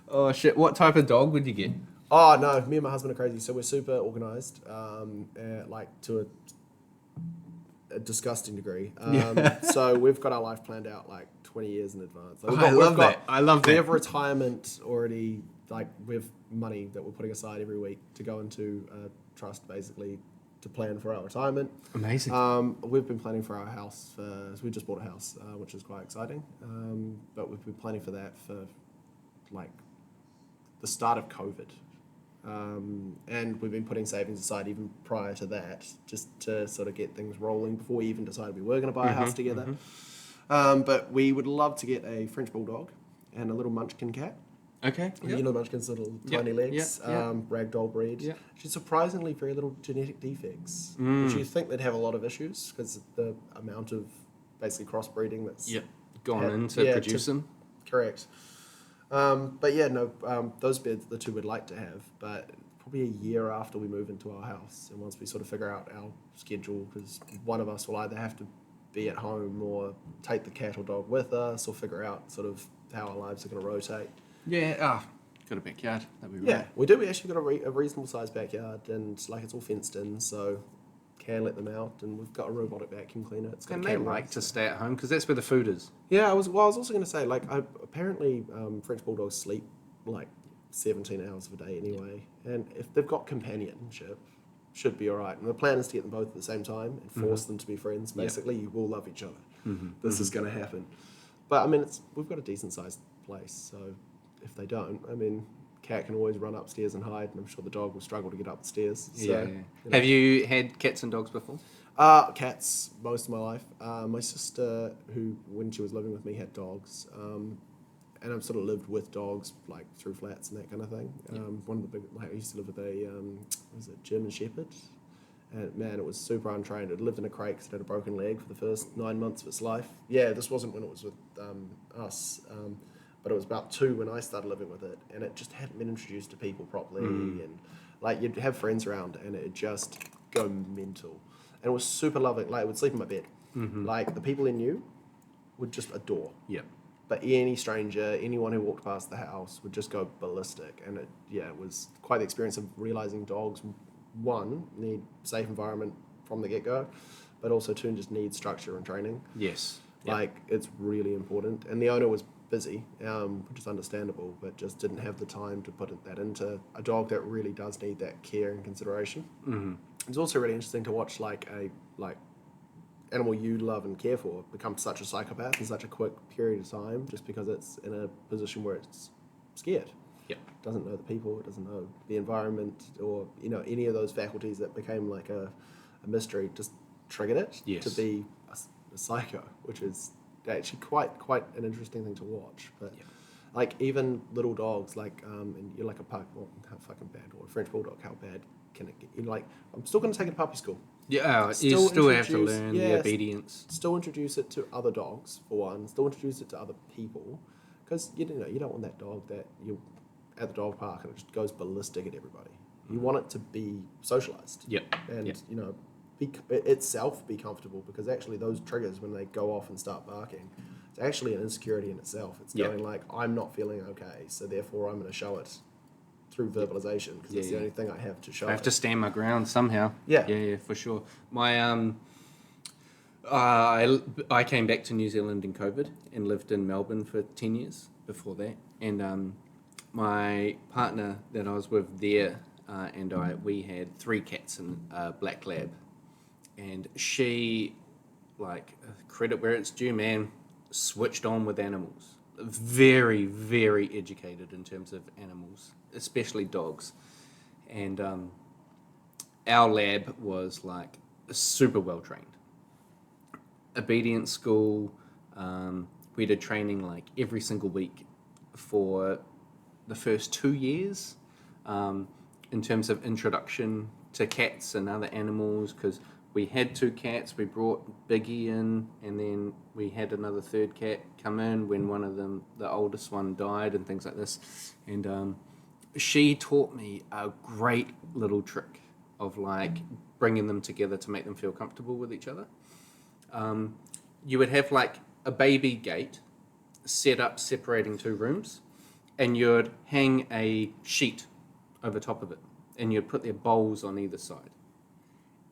Oh, shit, what type of dog would you get? Oh, no, me and my husband are crazy, so we're super organised, to a disgusting degree. So we've got our life planned out 20 years in advance. I love that. We have retirement already, we have money that we're putting aside every week to go into trust basically to plan for our retirement. Amazing. We've been planning for our house we just bought a house, which is quite exciting. But we've been planning for that for like the start of COVID. And we've been putting savings aside even prior to that, just to sort of get things rolling before we even decided we were going to buy a house together. But we would love to get a French bulldog and a little munchkin cat. Okay. You know, munchkin's little tiny legs, ragdoll breed. Yeah. She's surprisingly very little genetic defects, which you think they'd have a lot of issues because the amount of basically crossbreeding that's gone in to produce them. Correct. But yeah, no, those beds the two would like to have, but probably a year after we move into our house, and once we sort of figure out our schedule, because one of us will either have to be at home or take the cat or dog with us, or figure out sort of how our lives are going to rotate. Yeah, got a backyard. That'd be Yeah, right. we do. We actually got a reasonable sized backyard, and like it's all fenced in, so can let them out, and we've got a robotic vacuum cleaner. It's got And a they camera, like to so- stay at home because that's where the food is. Yeah, I was also going to say, like, apparently French bulldogs sleep like 17 hours of a day anyway, and if they've got companionship, should be all right. And the plan is to get them both at the same time and force them to be friends. Basically, you will love each other. This is going to happen. But I mean, we've got a decent sized place, so if they don't, I mean, cat can always run upstairs and hide, and I'm sure the dog will struggle to get up the stairs. So, Yeah. you know. Have you had cats and dogs before? Cats most of my life. My sister, who when she was living with me, had dogs, and I've sort of lived with dogs like through flats and that kind of thing. One of the big, like I used to live with a was it German Shepherd, and man, it was super untrained. It lived in a crate because it had a broken leg for the first 9 months of its life. Yeah, this wasn't when it was with us. But it was about 2 when I started living with it, and it just hadn't been introduced to people properly, and like you'd have friends around, and it'd just go mental. And it was super loving. Like it would sleep in my bed. Like the people it knew would just adore. Yep. But any stranger, anyone who walked past the house would just go ballistic, and it was quite the experience of realizing dogs, one, need safe environment from the get go, but also two, just need structure and training. Yes. Like it's really important, and the owner was busy, which is understandable, but just didn't have the time to put that into a dog that really does need that care and consideration. It's also really interesting to watch like a animal you love and care for become such a psychopath in such a quick period of time, just because it's in a position where it's scared. Yep. It doesn't know the people, it doesn't know the environment, or any of those faculties that became like a mystery, just triggered it Yes. to be a psycho, which is actually quite an interesting thing to watch. But like even little dogs, like and you're like a pup, well, how fucking bad, or a French bulldog, how bad can it get? You're like, I'm still going to take it to puppy school. Yeah, you Still still have to introduce- learn yeah, the obedience. Still introduce it to other dogs for one. Still introduce it to other people, because you don't want that dog that you at the dog park and it just goes ballistic at everybody. You want it to be socialized. Yep. And Yep. be itself be comfortable, because actually those triggers when they go off and start barking, it's actually an insecurity in itself. It's Yep. going like, I'm not feeling okay, so therefore I'm going to show it through verbalization, because it's the only thing I have to show. I have to stand my ground somehow. Yeah. Yeah, for sure. My I came back to New Zealand in COVID and lived in Melbourne for 10 years before that. And my partner that I was with there and we had 3 cats and a black lab. And she, like, credit where it's due, man, switched on with animals. Very, very educated in terms of animals, especially dogs. And our lab was like super well trained. Obedience school, we did training like every single week for the first 2 years in terms of introduction to cats and other animals, because we had 2 cats, we brought Biggie in, and then we had another 3rd cat come in when one of them, the oldest one, died and things like this. And she taught me a great little trick of like bringing them together to make them feel comfortable with each other. You would have like a baby gate set up separating 2 rooms, and you'd hang a sheet over top of it, and you'd put their bowls on either side.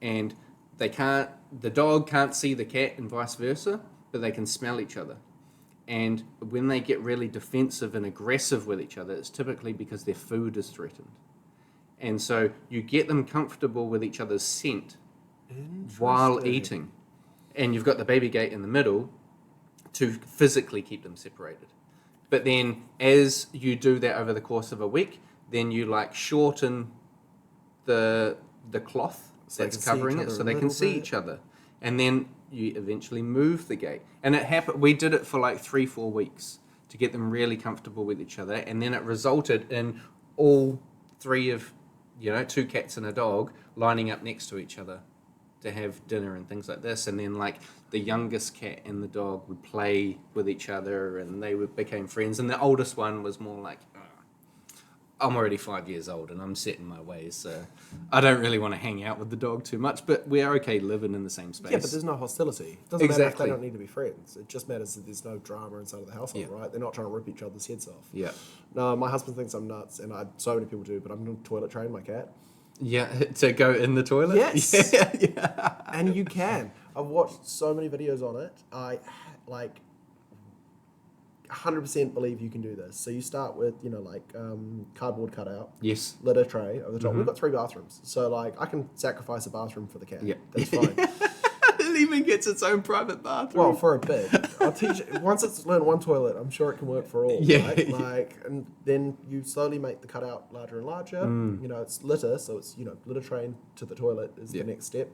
And the dog can't see the cat and vice versa, but they can smell each other. And when they get really defensive and aggressive with each other, it's typically because their food is threatened. And so you get them comfortable with each other's scent while eating. And you've got the baby gate in the middle to physically keep them separated. But then as you do that over the course of a week, then you like shorten the cloth that's covering it so they can see each other. And then you eventually move the gate. And it happened. We did it for like 3-4 weeks to get them really comfortable with each other. And then it resulted in all three of, 2 cats and a dog lining up next to each other to have dinner and things like this. And then like the youngest cat and the dog would play with each other and they became friends. And the oldest one was more like, I'm already 5 years old and I'm set in my ways, so I don't really want to hang out with the dog too much, but we're okay living in the same space. Yeah, but there's no hostility. It doesn't matter if they don't need to be friends. It just matters that there's no drama inside of the household, right? They're not trying to rip each other's heads off. Yeah. No, my husband thinks I'm nuts, and so many people do, but I'm going to toilet train my cat. Yeah, to go in the toilet? Yes. Yeah. And you can. I've watched so many videos on it. I, 100% believe you can do this. So you start with, cardboard cutout. Yes. Litter tray over the top. We've got 3 bathrooms. So, I can sacrifice a bathroom for the cat. Yeah. That's fine. It even gets its own private bathroom. Well, for a bit. I'll teach it. Once it's learned one toilet, I'm sure it can work for all. Yeah. Right? And then you slowly make the cutout larger and larger. It's litter, so it's, litter tray to the toilet is the next step.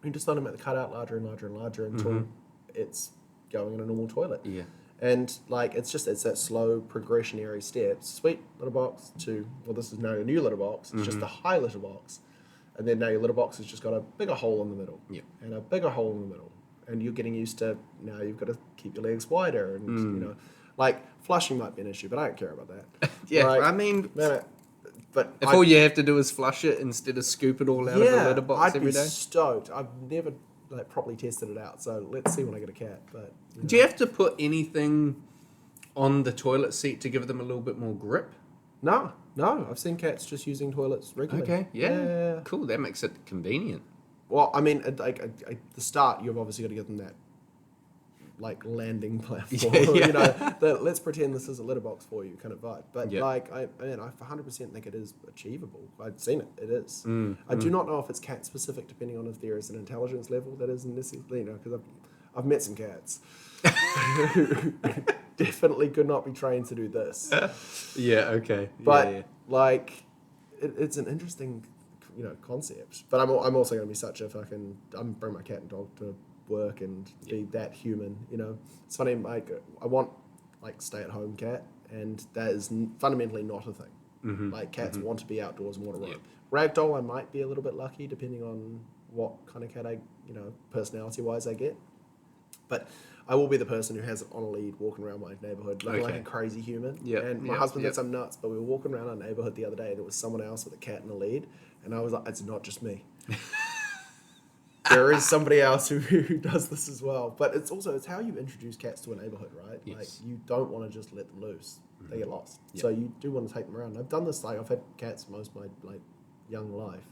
You just slowly make the cutout larger and larger and larger until it's going in a normal toilet. Yeah. And it's that slow progressionary step. Sweet litter box to, this is now a new litter box. It's just a high litter box. And then now your litter box has just got a bigger hole in the middle. Yeah. And a bigger hole in the middle. And you're getting used to, now you've got to keep your legs wider. And, flushing might be an issue, but I don't care about that. Yeah, but if all you have to do is flush it instead of scoop it all out of the litter box every day. I'd be stoked. I've never properly tested it out, so let's see when I get a cat. But do you have to put anything on the toilet seat to give them a little bit more grip? No. I've seen cats just using toilets regularly. Okay, yeah. Cool. That makes it convenient. Well, I mean, at the start, you've obviously got to give them that landing platform. Let's pretend this is a litter box for you kind of vibe. But I 100% think it is achievable. I've seen it. It is. I do not know if it's cat specific, depending on if there is an intelligence level that isn't necessarily, because I've met some cats who definitely could not be trained to do this. Yeah. Okay. But it's an interesting, concept. But I'm also going to be such a I'm bring my cat and dog to work and be that human. It's funny. I want stay-at-home cat, and that is fundamentally not a thing. Cats want to be outdoors and want to roam. Ragdoll, I might be a little bit lucky depending on what kind of cat I, personality-wise I get. But I will be the person who has it on a lead walking around my neighborhood looking like a crazy human. And my husband thinks I'm nuts, but we were walking around our neighborhood the other day and there was someone else with a cat in a lead, and I was like, it's not just me. There is somebody else who does this as well. But it's how you introduce cats to a neighborhood, right? Yes. You don't want to just let them loose. They get lost. So you do want to take them around. I've done this, I've had cats most of my young life.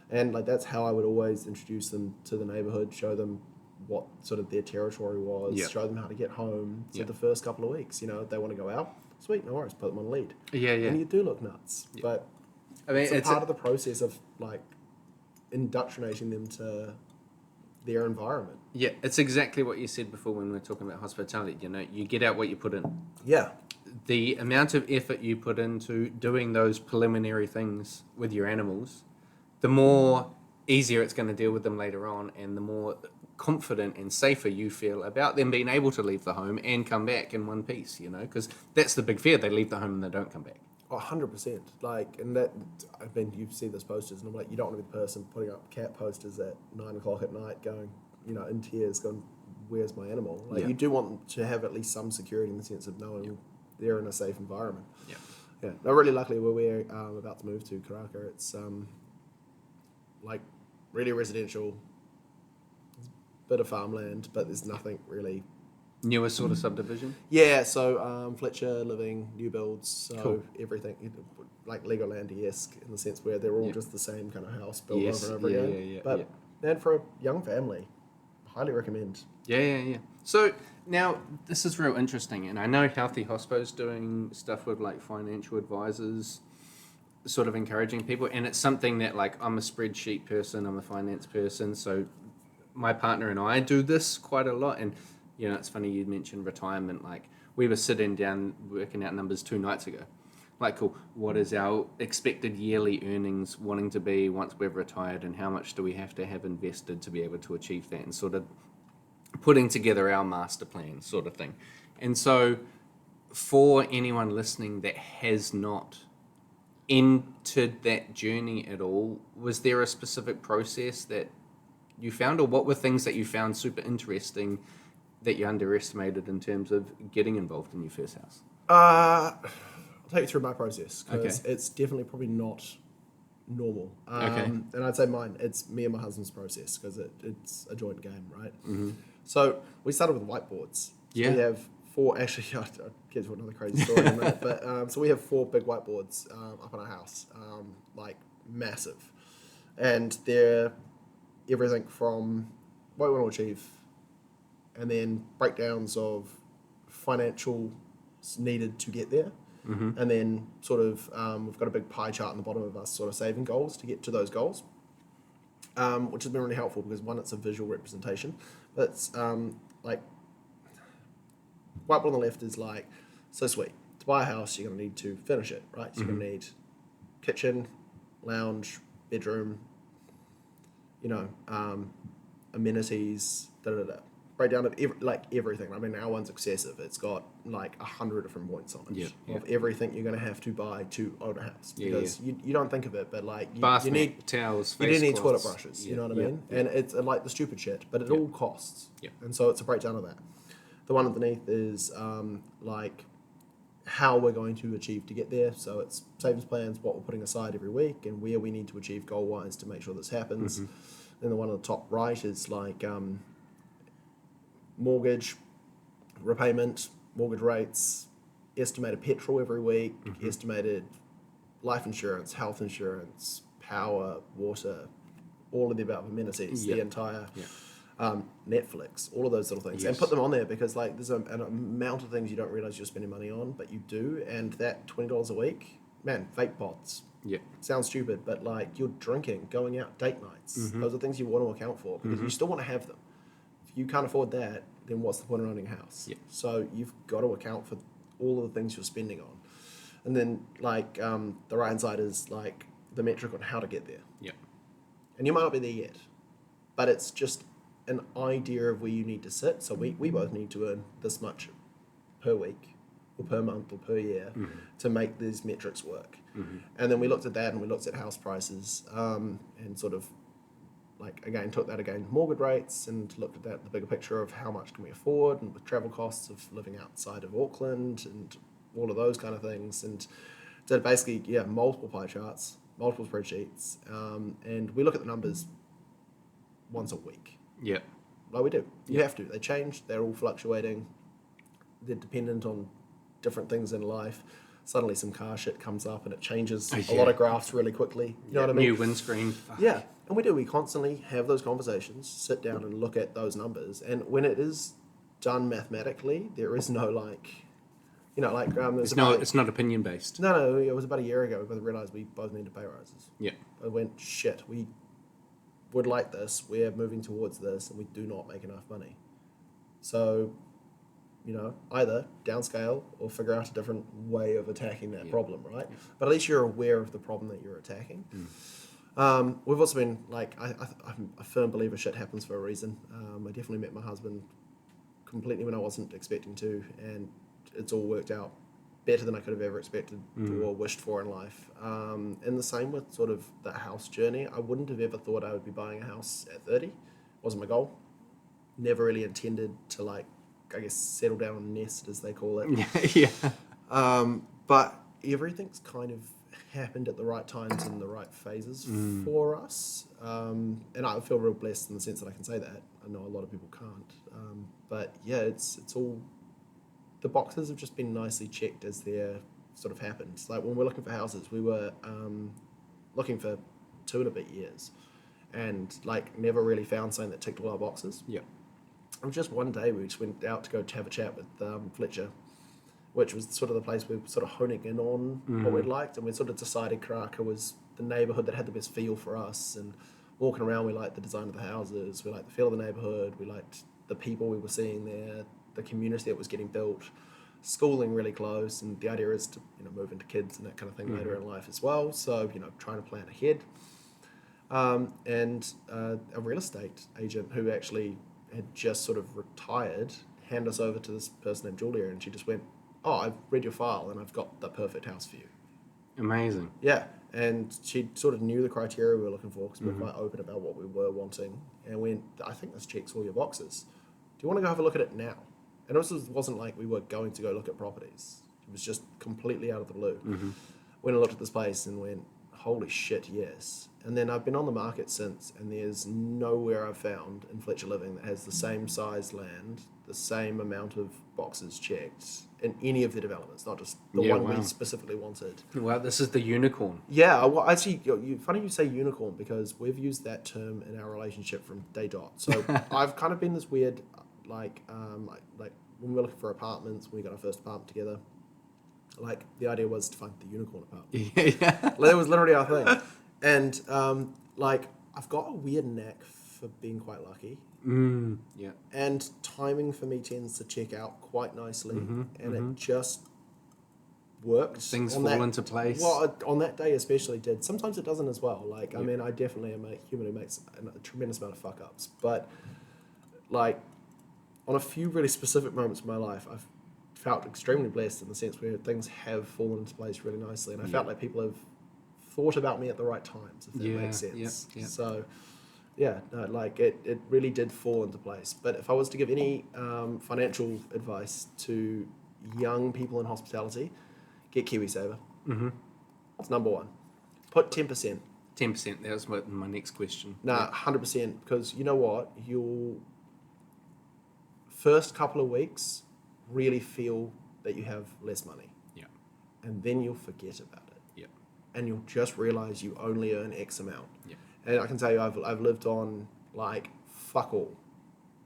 And that's how I would always introduce them to the neighborhood, show them what sort of their territory was, show them how to get home. So the first couple of weeks, if they want to go out, sweet, no worries, put them on lead. Yeah. And you do look nuts. But I mean, it's part of the process of indoctrinating them to their environment. Yeah, it's exactly what you said before when we were talking about hospitality. You get out what you put in. Yeah. The amount of effort you put into doing those preliminary things with your animals, the more easier it's going to deal with them later on, and the more confident and safer you feel about them being able to leave the home and come back in one piece, because that's the big fear. They leave the home and they don't come back. 100%. And that, you see those posters, and I'm you don't want to be the person putting up cat posters at 9 o'clock at night going, in tears, going, where's my animal? You do want them to have at least some security in the sense of knowing they're in a safe environment. Yeah. No, really luckily where we're about to move to, Karaka, it's really residential, bit of farmland, but there's nothing really. Newer sort of subdivision? Yeah, so Fletcher living, new builds, so cool. Everything, Legolandy-esque in the sense where they're all just the same kind of house built over and over again. But man, for a young family, highly recommend. Yeah. So now this is real interesting, and I know Healthy Hospo's doing stuff with financial advisors. sort of encouraging people, and it's something that, like, I'm a spreadsheet person, I'm a finance person, so my partner and I do this quite a lot. And it's funny you mentioned retirement. Like, we were sitting down working out numbers 2 nights ago. Like, cool, what is our expected yearly earnings wanting to be once we've retired, and how much do we have to have invested to be able to achieve that, and sort of putting together our master plan sort of thing. And so for anyone listening that has not entered that journey at all, was there a specific process that you found, or what were things that you found super interesting that you underestimated in terms of getting involved in your first house? I'll take you through my process, because Okay. it's definitely probably not normal. Okay. And I'd say mine, it's me and my husband's process, because it's a joint game, right? Mm-hmm. So we started with whiteboards. So Yeah. we have 4, actually, I'll get to another crazy story in a minute, but so we have 4 big whiteboards up in our house, like massive. And they're everything from what we want to achieve, and then breakdowns of financial needed to get there. Mm-hmm. And then sort of we've got a big pie chart on the bottom of us sort of saving goals to get to those goals, which has been really helpful, because one, it's a visual representation, but it's like whiteboard on the left is like, so sweet, to buy a house you're going to need to finish it, right? So you're going to need kitchen, lounge, bedroom, amenities, breakdown of everything. I mean, our one's excessive. It's got like 100 different points on it of everything you're going to have to buy to own a house, because you don't think of it, but like you need towels, you do face need toilet cloths. brushes. You know what I mean? And it's like the stupid shit, but it all costs. And so it's a breakdown of that. The one underneath is like how we're going to achieve to get there. So it's savings plans, what we're putting aside every week, and where we need to achieve goal-wise to make sure this happens. Then the one on the top right is like mortgage repayment, mortgage rates, estimated petrol every week, estimated life insurance, health insurance, power, water, all of the above amenities, the entire Netflix, all of those little things, and put them on there, because like there's an amount of things you don't realize you're spending money on, but you do. And that $20 a week, man, vape pods. Sounds stupid, but like you're drinking, going out, date nights. Those are things you want to account for, because you still want to have them. If you can't afford that, then what's the point of owning a house? So you've got to account for all of the things you're spending on. And then like the right hand side is like the metric on how to get there. And you might not be there yet, but it's just an idea of where you need to sit. So we both need to earn this much per week or per month or per year to make these metrics work. And then we looked at that, and we looked at house prices, and sort of like, again, took that again, mortgage rates, and looked at that, the bigger picture of how much can we afford, and with travel costs of living outside of Auckland and all of those kind of things. And did basically, multiple pie charts, multiple spreadsheets, and we look at the numbers once a week. Like we do. You have to. They change. They're all fluctuating. They're dependent on different things in life. Suddenly some car shit comes up and it changes a lot of graphs really quickly. You know what I mean? New windscreen. Yeah. And we do. We constantly have those conversations, sit down and look at those numbers. And when it is done mathematically, there is no like, It's not opinion based. No, it was about a year ago. We both realised we both need to pay rises. I went, shit, we would like this, we're moving towards this, and we do not make enough money. So, either downscale or figure out a different way of attacking that problem, right? But at least you're aware of the problem that you're attacking. We've also been, like, I'm a firm believer shit happens for a reason. I definitely met my husband completely when I wasn't expecting to, and it's all worked out better than I could have ever expected or wished for in life. And the same with sort of the house journey. I wouldn't have ever thought I would be buying a house at 30. Wasn't my goal. Never really intended to, like, I guess, settle down and nest, as they call it. But everything's kind of happened at the right times and the right phases for us. And I feel real blessed in the sense that I can say that. I know a lot of people can't. But yeah, it's all... The boxes have just been nicely checked as they're sort of happened. Like when we're looking for houses, we were looking for 2 and a bit years, and like never really found something that ticked all our boxes. And just one day we just went out to go to have a chat with Fletcher, which was sort of the place we were sort of honing in on what we'd liked, and we sort of decided Karaka was the neighbourhood that had the best feel for us. And walking around, we liked the design of the houses, we liked the feel of the neighbourhood, we liked the people we were seeing there, the community that was getting built, schooling really close, and the idea is to move into kids and that kind of thing later in life as well. So trying to plan ahead. And a real estate agent who actually had just sort of retired handed us over to this person named Julia, and she just went, "Oh, I've read your file and I've got the perfect house for you." Amazing. Yeah, and she sort of knew the criteria we were looking for, because we were quite open about what we were wanting, and went, "I think this checks all your boxes. Do you want to go have a look at it now?" And it wasn't like we were going to go look at properties. It was just completely out of the blue. Went and looked at this place and went, "Holy shit, yes." And then I've been on the market since, and there's nowhere I've found in Fletcher Living that has the same size land, the same amount of boxes checked in any of the developments, not just the one we specifically wanted. Well, this is the unicorn. Yeah, well, actually, funny you say unicorn, because we've used that term in our relationship from day dot. So I've kind of been this weird, like when we were looking for apartments, when we got our first apartment together, like the idea was to find the unicorn apartment. Yeah. That was literally our thing. And like I've got a weird knack for being quite lucky. Yeah. And timing for me tends to check out quite nicely, and it just worked. Things fall into place. Well, on that day especially did. Sometimes it doesn't as well. Like, I mean, I definitely am a human who makes a tremendous amount of fuck-ups. But, like, on a few really specific moments in my life, I've felt extremely blessed in the sense where things have fallen into place really nicely. And I felt like people have thought about me at the right times, if that makes sense. Yeah. So... yeah, no, like it really did fall into place. But if I was to give any financial advice to young people in hospitality, get KiwiSaver. It's number one. Put 10%. 10%. That was my next question. Nah, 100%. Because you know what? You'll first couple of weeks really feel that you have less money. Yeah. And then you'll forget about it. Yeah. And you'll just realize you only earn X amount. Yeah. And I can tell you, I've lived on like fuck all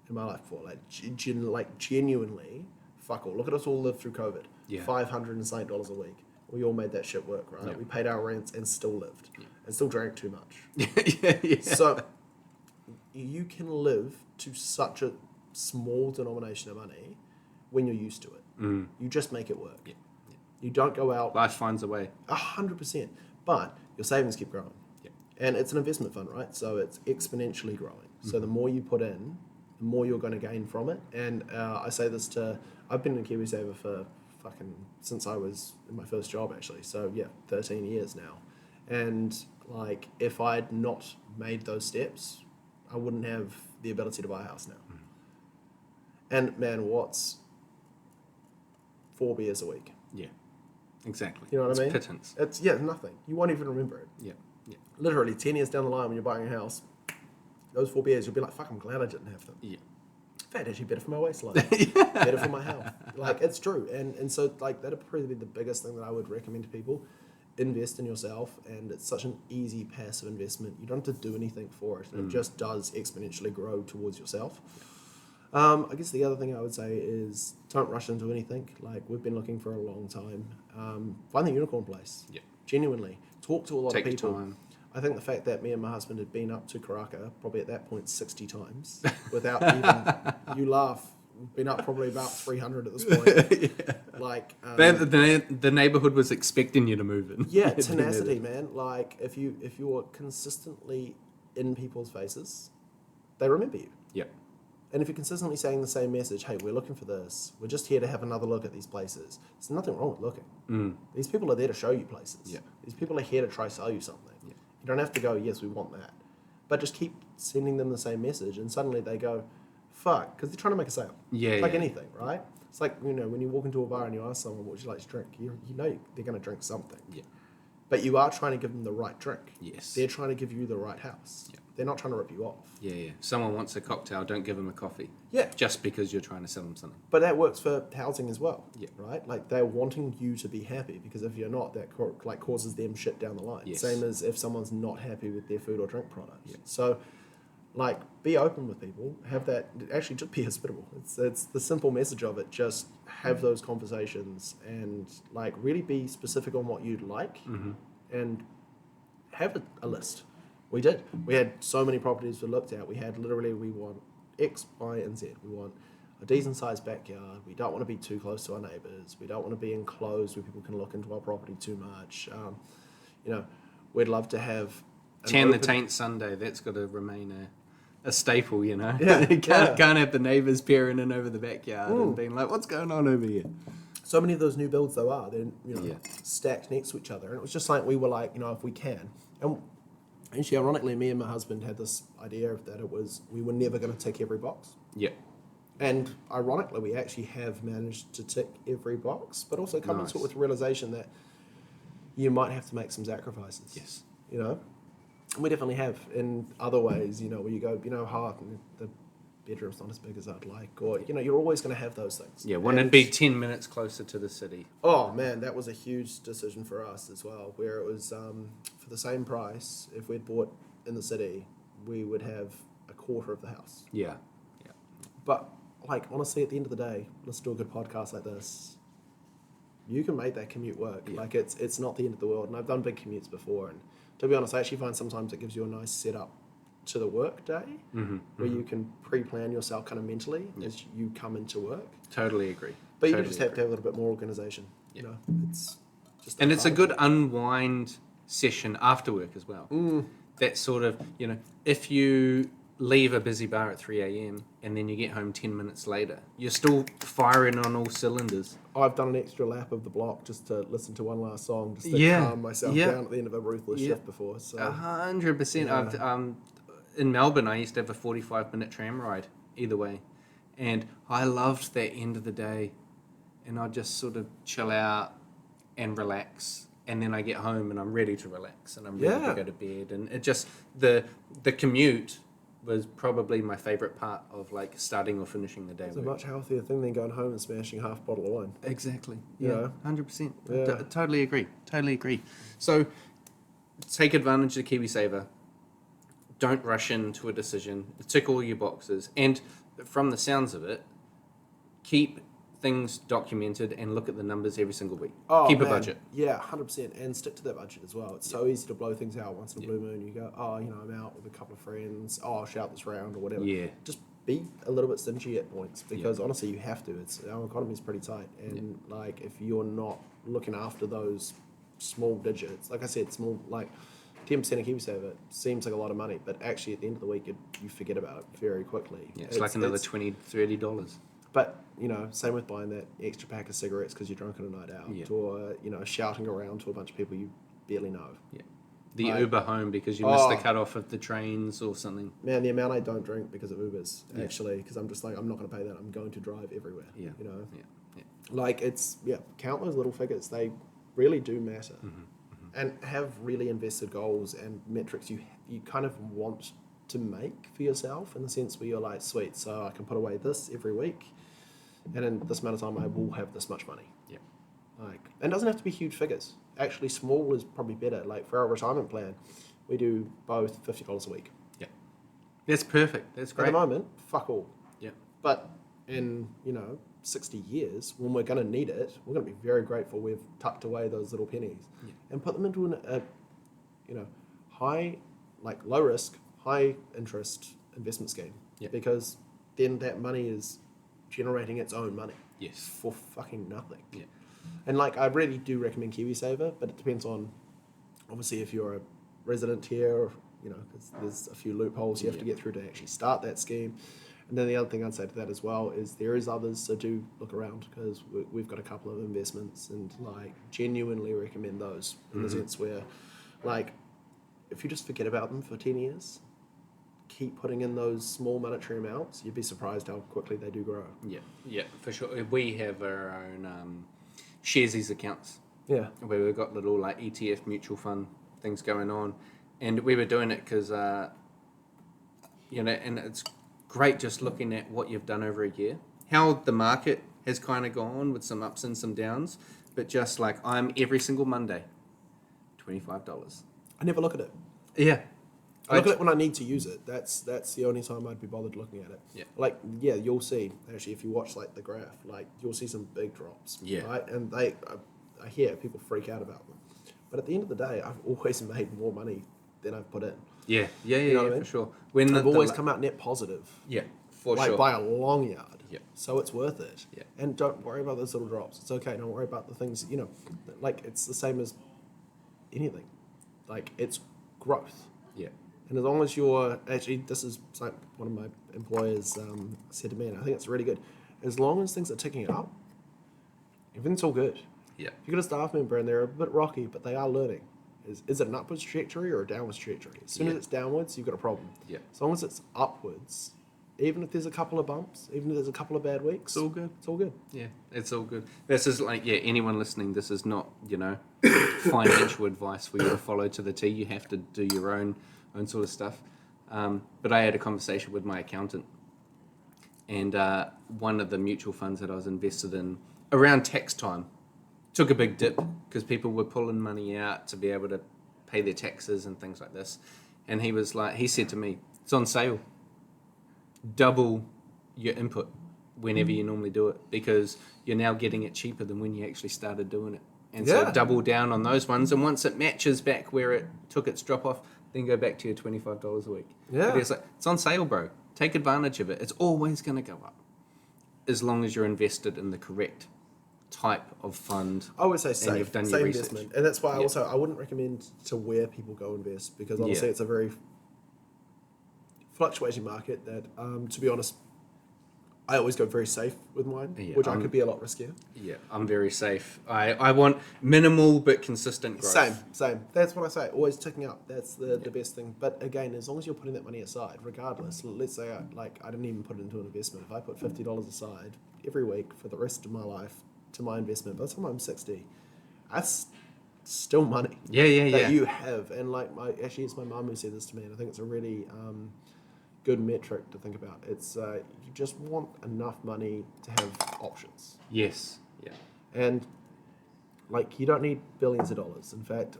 in my life before, like genuinely fuck all. Look at us all live through COVID. Yeah. $500 and something a week. We all made that shit work, right? Yeah. We paid our rents and still lived, and still drank too much. Yeah. So you can live to such a small denomination of money when you're used to it. You just make it work. Yeah. You don't go out. Life finds a way. 100%. But your savings keep growing. And it's an investment fund, right? So it's exponentially growing. So the more you put in, the more you're going to gain from it. And I say this I've been in KiwiSaver for since I was in my first job, actually. So yeah, 13 years now. And like, if I'd not made those steps, I wouldn't have the ability to buy a house now. And man, what's 4 beers a week? Yeah, exactly. You know what I mean? Pittance. It's nothing. You won't even remember it. Yeah. Literally 10 years down the line when you're buying a house, those 4 beers, you'll be like, fuck, I'm glad I didn't have them. Yeah. In fact, actually better for my waistline. Better for my health. Like, it's true. And so, like, that'd probably be the biggest thing that I would recommend to people. Invest in yourself, and it's such an easy passive investment. You don't have to do anything for it. It just does exponentially grow towards yourself. I guess the other thing I would say is don't rush into anything. Like, we've been looking for a long time. Find the unicorn place. Yeah. Genuinely. Talk to a lot of people. Take time. I think the fact that me and my husband had been up to Karaka probably at that point 60 times without even, you laugh, we've been up probably about 300 at this point. Like the neighborhood was expecting you to move in. Yeah, tenacity, man. Like if you're consistently in people's faces, they remember you. Yep. And if you're consistently saying the same message, hey, we're looking for this, we're just here to have another look at these places, there's nothing wrong with looking. These people are there to show you places. Yeah. These people are here to try sell you something. Yeah. You don't have to go, yes, we want that. But just keep sending them the same message, and suddenly they go, fuck, because they're trying to make a sale. Yeah. It's like anything, right? It's like, when you walk into a bar and you ask someone, what would you like to drink? You know they're going to drink something. Yeah. But you are trying to give them the right drink. Yes. They're trying to give you the right house. Yeah. They're not trying to rip you off. Yeah. Someone wants a cocktail, don't give them a coffee. Yeah. Just because you're trying to sell them something. But that works for housing as well. Yeah. Right? Like, they're wanting you to be happy, because if you're not, that causes them shit down the line. Yes. Same as if someone's not happy with their food or drink product. Yeah. So, like, be open with people. Have that. Actually, just be hospitable. It's the simple message of it. Just have those conversations and like really be specific on what you'd like, and have a list. We did. We had so many properties we looked at. We had literally, we want X, Y, and Z. We want a decent sized backyard. We don't want to be too close to our neighbours. We don't want to be enclosed where people can look into our property too much. We'd love to have Chan the Taint Sunday. That's got to remain a staple, you know. Yeah, You can't have the neighbours peering in over the backyard and being like, "What's going on over here?" So many of those new builds though are they're stacked next to each other, and it was just like we were like, if we can. And actually, ironically, me and my husband had this idea that we were never going to tick every box. Yeah. And ironically, we actually have managed to tick every box, but also coming to it with the realization that you might have to make some sacrifices. Yes. And we definitely have in other ways, where you go, the bedroom's not as big as I'd like, or, you're always going to have those things. Yeah, wouldn't it be 10 minutes closer to the city? Oh, man, that was a huge decision for us as well, where it was, for the same price, if we'd bought in the city, we would have a quarter of the house. Yeah. But, honestly, at the end of the day, let's do a good podcast like this. You can make that commute work. Yeah. It's not the end of the world. And I've done big commutes before. And to be honest, I actually find sometimes it gives you a nice setup to the work day where you can pre-plan yourself kind of mentally as you come into work. Totally agree. But you just have to have a little bit more organisation. Yeah. It's just and it's a good unwind session after work as well. That sort of, if you leave a busy bar at 3 a.m. and then you get home 10 minutes later, you're still firing on all cylinders. I've done an extra lap of the block just to listen to one last song, just to calm myself down at the end of a ruthless shift before. So 100%. In Melbourne, I used to have a 45-minute tram ride either way. And I loved that end of the day. And I'd just sort of chill out and relax. And then I get home and I'm ready to relax and I'm ready to go to bed. And it just, the commute was probably my favourite part of starting or finishing the day. It's a much healthier thing than going home and smashing half a bottle of wine. Exactly. Yeah. 100%. Yeah. Totally agree. So take advantage of KiwiSaver. Don't rush into a decision. Tick all your boxes. And from the sounds of it, keep things documented and look at the numbers every single week. Keep a budget. Yeah, 100%. And stick to that budget as well. It's so easy to blow things out once in a blue moon. You go, I'm out with a couple of friends. I'll shout this round or whatever. Yeah. Just be a little bit stingy at points because honestly, you have to. Our economy is pretty tight. And if you're not looking after those small digits, like I said, 10% of KiwiSaver seems like a lot of money, but actually at the end of the week, you forget about it very quickly. Yeah, it's like another $20, $30. But, same with buying that extra pack of cigarettes because you're drunk on a night out or, shouting around to a bunch of people you barely know. Yeah. The Uber home because you missed the cutoff of the trains or something. Man, the amount I don't drink because of Ubers, actually, because I'm just I'm not going to pay that. I'm going to drive everywhere. Yeah. Count those little figures. They really do matter. And have really invested goals and metrics you kind of want to make for yourself in the sense where you're like, sweet, so I can put away this every week, and in this amount of time I will have this much money. Yeah. And it doesn't have to be huge figures. Actually, small is probably better. For our retirement plan, we do both $50 a week. Yeah. That's perfect. That's great. At the moment, fuck all. Yeah. But in, 60 years, when we're going to need it, we're going to be very grateful we've tucked away those little pennies and put them into a high, low risk, high interest investment scheme. Yeah. Because then that money is generating its own money. Yes. For fucking nothing. Yeah. And I really do recommend KiwiSaver, but it depends on, obviously, if you're a resident here, because there's a few loopholes you have to get through to actually start that scheme. And then the other thing I'd say to that as well is there is others, so do look around because we've got a couple of investments and genuinely recommend those in the sense where if you just forget about them for 10 years, keep putting in those small monetary amounts, you'd be surprised how quickly they do grow. Yeah, for sure. We have our own Sharesies accounts. Yeah. Where we've got little ETF mutual fund things going on. And we were doing it because, and it's great just looking at what you've done over a year, how the market has kind of gone with some ups and some downs, but just I'm every single Monday, $25. I never look at it. Yeah. I look at it when I need to use it. That's the only time I'd be bothered looking at it. Yeah. Like, yeah, you'll see, actually, if you watch, like, the graph, like, you'll see some big drops. Yeah. Right? And I hear people freak out about them. But at the end of the day, I've always made more money than I've put in. Yeah, know what I mean? for sure. I've always come out net positive. Yeah, for like, sure. by a long yard. Yeah. So it's worth it. Yeah. And don't worry about those little drops. It's okay. Don't worry about the things, like, it's the same as anything. Like, it's growth. Yeah. And as long as you're actually, this is like one of my employers said to me, and I think it's really good. As long as things are ticking up, everything's all good. Yeah. You've got a staff member and they're a bit rocky, but they are learning. Is it an upwards trajectory or a downwards trajectory? As soon as it's downwards, you've got a problem. Yeah. As long as it's upwards, even if there's a couple of bumps, even if there's a couple of bad weeks, It's all good. It's all good. Yeah, it's all good. This is like, anyone listening, this is not, financial advice for you to follow to the T. You have to do your own sort of stuff. But I had a conversation with my accountant, and one of the mutual funds that I was invested in around tax time took a big dip because people were pulling money out to be able to pay their taxes and things like this. And he said to me, it's on sale. Double your input whenever you normally do it, because you're now getting it cheaper than when you actually started doing it. And so double down on those ones, and once it matches back where it took its drop off, then go back to your $25 a week. Yeah. But it's on sale, bro. Take advantage of it. It's always going to go up as long as you're invested in the correct type of fund. I would say safe, you've done your safe research. investment. And that's why I wouldn't recommend to where people go invest, because obviously it's a very fluctuating market that, to be honest, I always go very safe with mine, which I could be a lot riskier. Yeah, I'm very safe. I want minimal but consistent growth. Same. That's what I say. Always ticking up. That's the best thing. But again, as long as you're putting that money aside, regardless, let's say I didn't even put it into an investment. If I put $50 aside every week for the rest of my life to my investment, by the time I'm 60, that's still money. That you have. And actually, it's my mum who said this to me, and I think it's a really good metric to think about. It's you just want enough money to have options. Yes. Yeah. And you don't need billions of dollars. In fact,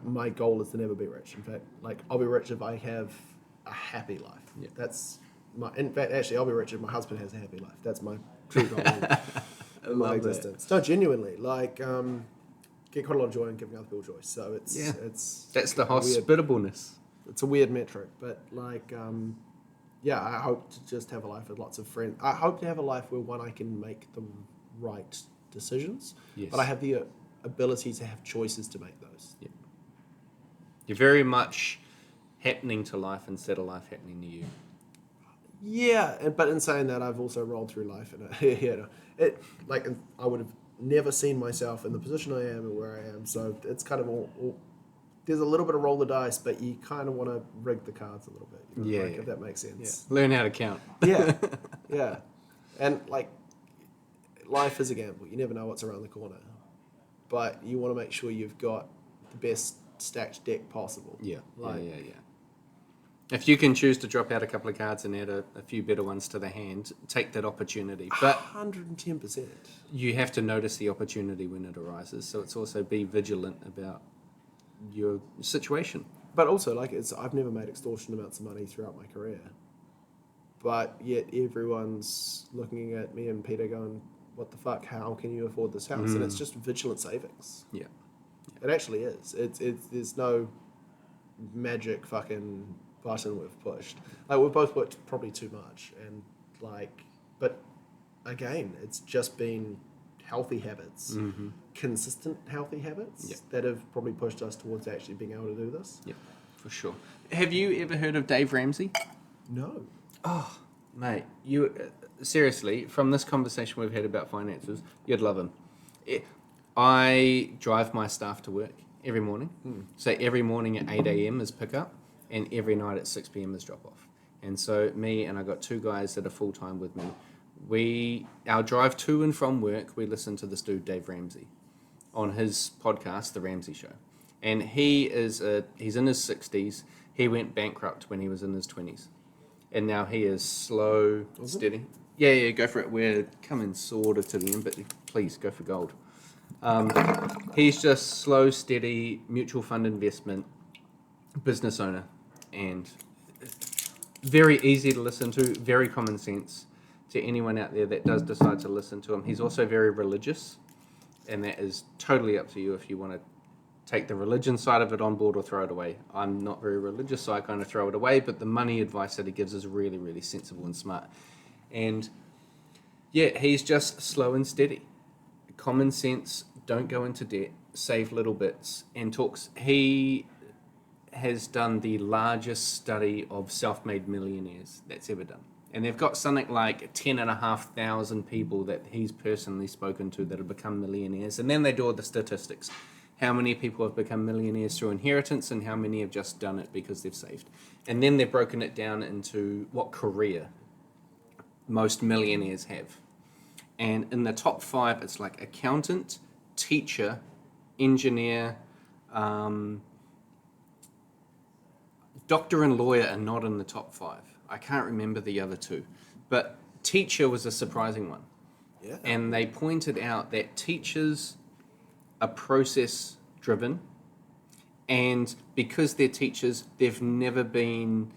my goal is to never be rich. In fact, I'll be rich if I have a happy life. Yeah. That's in fact, actually, I'll be rich if my husband has a happy life. That's my true goal in my existence. No, genuinely, get quite a lot of joy in giving other people joy. So it's that's the hospitableness. It's a weird metric, but I hope to just have a life with lots of friends. I hope to have a life where I can make the right decisions, but I have the ability to have choices to make those. Yeah. You're very much happening to life instead of life happening to you. Yeah, but in saying that, I've also rolled through life, and I would have never seen myself in the position I am and where I am. So it's kind of all there's a little bit of roll the dice, but you kind of want to rig the cards a little bit. If that makes sense. Yeah. Learn how to count. Yeah. And life is a gamble. You never know what's around the corner. But you want to make sure you've got the best stacked deck possible. Yeah. If you can choose to drop out a couple of cards and add a few better ones to the hand, take that opportunity. But 110%. You have to notice the opportunity when it arises. So it's also be vigilant about your situation. But also, I've never made extortion amounts of money throughout my career. But yet everyone's looking at me and Peter going, what the fuck, how can you afford this house? And it's just vigilant savings. Yeah. It actually is. It's there's no magic fucking button we've pushed. We've both worked probably too much, and but again, it's just been healthy habits, consistent healthy habits that have probably pushed us towards actually being able to do this. Yeah, for sure. Have you ever heard of Dave Ramsey? No. Oh, mate, you seriously, from this conversation we've had about finances, you'd love him. I drive my staff to work every morning. So every morning at 8 a.m. is pick up, and every night at 6 p.m. is drop off. And so me and I got two guys that are full time with me. Our drive to and from work, we listen to this dude Dave Ramsey on his podcast, The Ramsey Show, and he's in his 60s. He went bankrupt when he was in his 20s, and now he is slow, steady. Yeah, go for it. We're coming sort of to the end, but please go for gold. He's just slow, steady mutual fund investment business owner, and very easy to listen to, very common sense to anyone out there that does decide to listen to him. He's also very religious, and that is totally up to you if you want to take the religion side of it on board or throw it away. I'm not very religious, so I kind of throw it away, but the money advice that he gives is really, really sensible and smart. And yeah, he's just slow and steady. Common sense, don't go into debt, save little bits, and talks. He has done the largest study of self-made millionaires that's ever done. And they've got something like 10,500 people that he's personally spoken to that have become millionaires. And then they do all the statistics. How many people have become millionaires through inheritance and how many have just done it because they've saved. And then they've broken it down into what career most millionaires have. And in the top 5, it's like accountant, teacher, engineer, doctor and lawyer are not in the top 5. I can't remember the other 2. But teacher was a surprising one. Yeah. And they pointed out that teachers are process driven, and because they're teachers, they've never been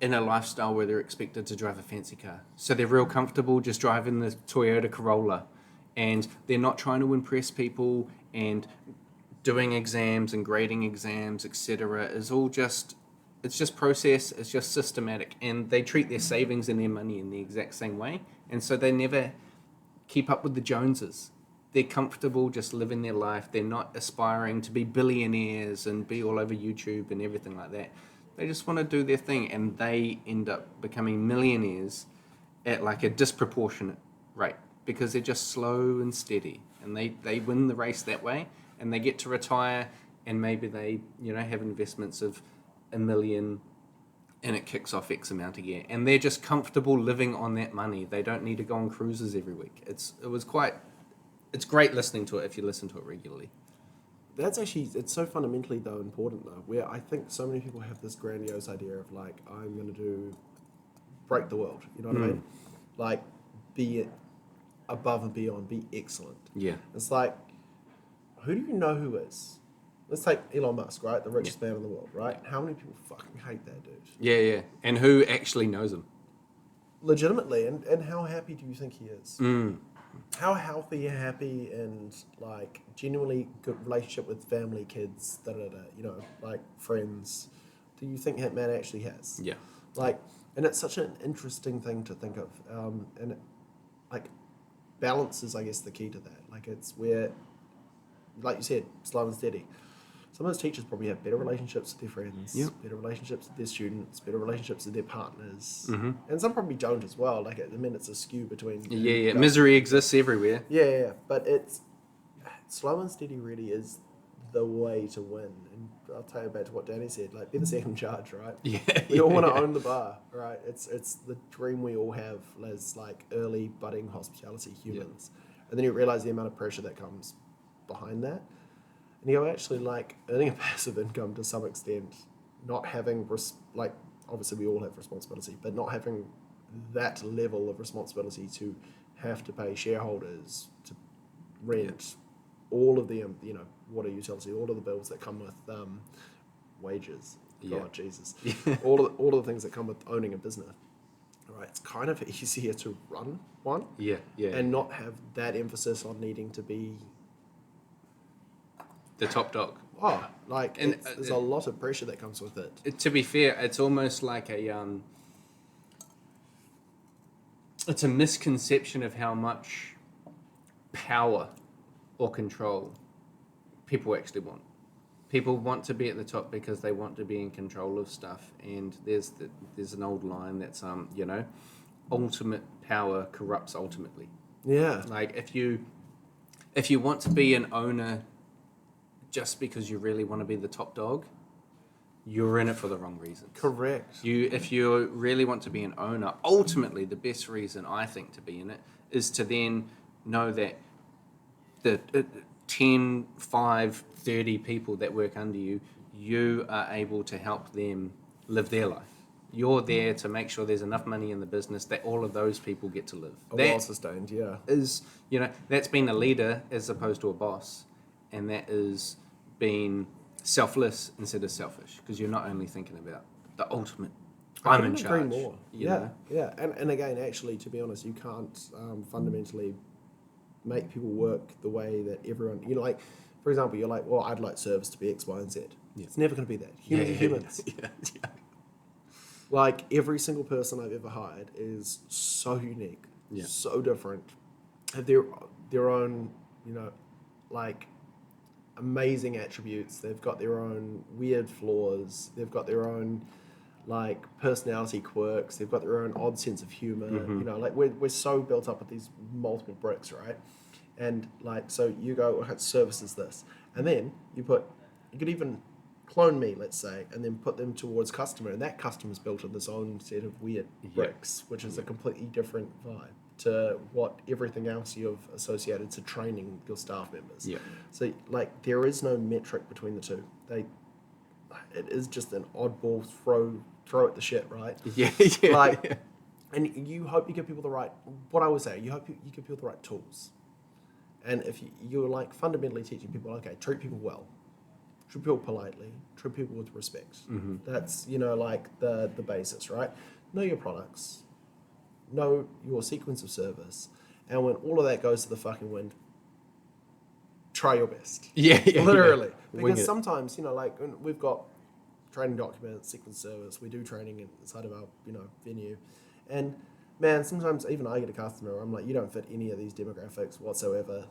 in a lifestyle where they're expected to drive a fancy car. So they're real comfortable just driving the Toyota Corolla, and they're not trying to impress people, and doing exams and grading exams, etc. is all just, it's just process, it's just systematic, and they treat their savings and their money in the exact same way, and so they never keep up with the Joneses. They're comfortable just living their life. They're not aspiring to be billionaires and be all over YouTube and everything like that. They just want to do their thing, and they end up becoming millionaires at like a disproportionate rate because they're just slow and steady, and they win the race that way, and they get to retire, and maybe they have investments of $1 million, and it kicks off X amount a year, and they're just comfortable living on that money. They don't need to go on cruises every week. It's great listening to it if you listen to it regularly. That's actually, it's so fundamentally though important though, where I think so many people have this grandiose idea of like, I'm going to break the world, you know what I mean? Like, be above and beyond, be excellent. Yeah. It's like, who do you know who is? Let's take Elon Musk, right? The richest man in the world, right? How many people fucking hate that dude? Yeah. And who actually knows him? Legitimately, and how happy do you think he is? How healthy, happy, and like genuinely good relationship with family, kids, like friends, do you think that man actually has? Yeah. Like, and it's such an interesting thing to think of, and it, like, balance is, I guess, the key to that. Like, it's where, like you said, slow and steady. Some of those teachers probably have better relationships with their friends, better relationships with their students, better relationships with their partners, and some probably don't as well. Like, it's a skew between... Yeah. Misery exists everywhere. Yeah, but it's... Slow and steady really is the way to win. And I'll tell you back to what Danny said, like, be the second in charge, right? Yeah. We all want to own the bar, right? It's the dream we all have as, like, early budding hospitality humans. And then you realise the amount of pressure that comes behind that. And you're actually like earning a passive income to some extent, not having, obviously we all have responsibility, but not having that level of responsibility to have to pay shareholders, to rent, all of the, water, utility, all of the bills that come with wages. God, Jesus. all of the things that come with owning a business. Right, it's kind of easier to run one. Yeah. And not have that emphasis on needing to be the top dog. Oh, like, and there's a lot of pressure that comes with it. To be fair, it's almost like it's a misconception of how much power or control people actually want. People want to be at the top because they want to be in control of stuff, and there's an old line that's ultimate power corrupts ultimately. Yeah. Like, if you want to be an owner just because you really want to be the top dog, you're in it for the wrong reasons. Correct. If you really want to be an owner, ultimately the best reason I think to be in it is to then know that the 10, 5, 30 people that work under you, you are able to help them live their life. You're there to make sure there's enough money in the business that all of those people get to live. Well sustained, yeah. That's being a leader as opposed to a boss, and that is being selfless instead of selfish, because you're not only thinking about the ultimate. I I'm in couldn't agree charge. more. you Yeah, know? yeah. And again, actually, to be honest, you can't fundamentally make people work the way that everyone, like, for example, you're like, well, I'd like service to be X, Y, and Z. Yeah. It's never going to be that. Humans are humans. Yeah. Like, every single person I've ever hired is so unique, Yeah. so different, have their own, like, amazing attributes. They've got their own weird flaws. They've got their own, like, personality quirks. They've got their own odd sense of humor. Like, we're so built up with these multiple bricks, right? And, like, so you go, okay, service is this. And then you could even clone me, let's say, and then put them towards customer. And that customer's built in this own set of weird bricks, which is a completely different vibe to what everything else you've associated to training your staff members. Yeah. So, like, there is no metric between the two. It is just an oddball throw at the shit, right? Yeah. Like, and you hope you give people the right. What I would say, you hope you give people the right tools. And if you're like fundamentally teaching people, okay, treat people well, treat people politely, treat people with respect. That's like the basis, right? Know your products, know your sequence of service, and when all of that goes to the fucking wind, try your best. Yeah. Literally. Wing Because it. sometimes, like, when we've got training documents, sequence service, we do training inside of our, venue. And, man, sometimes even I get a customer where I'm like, you don't fit any of these demographics whatsoever.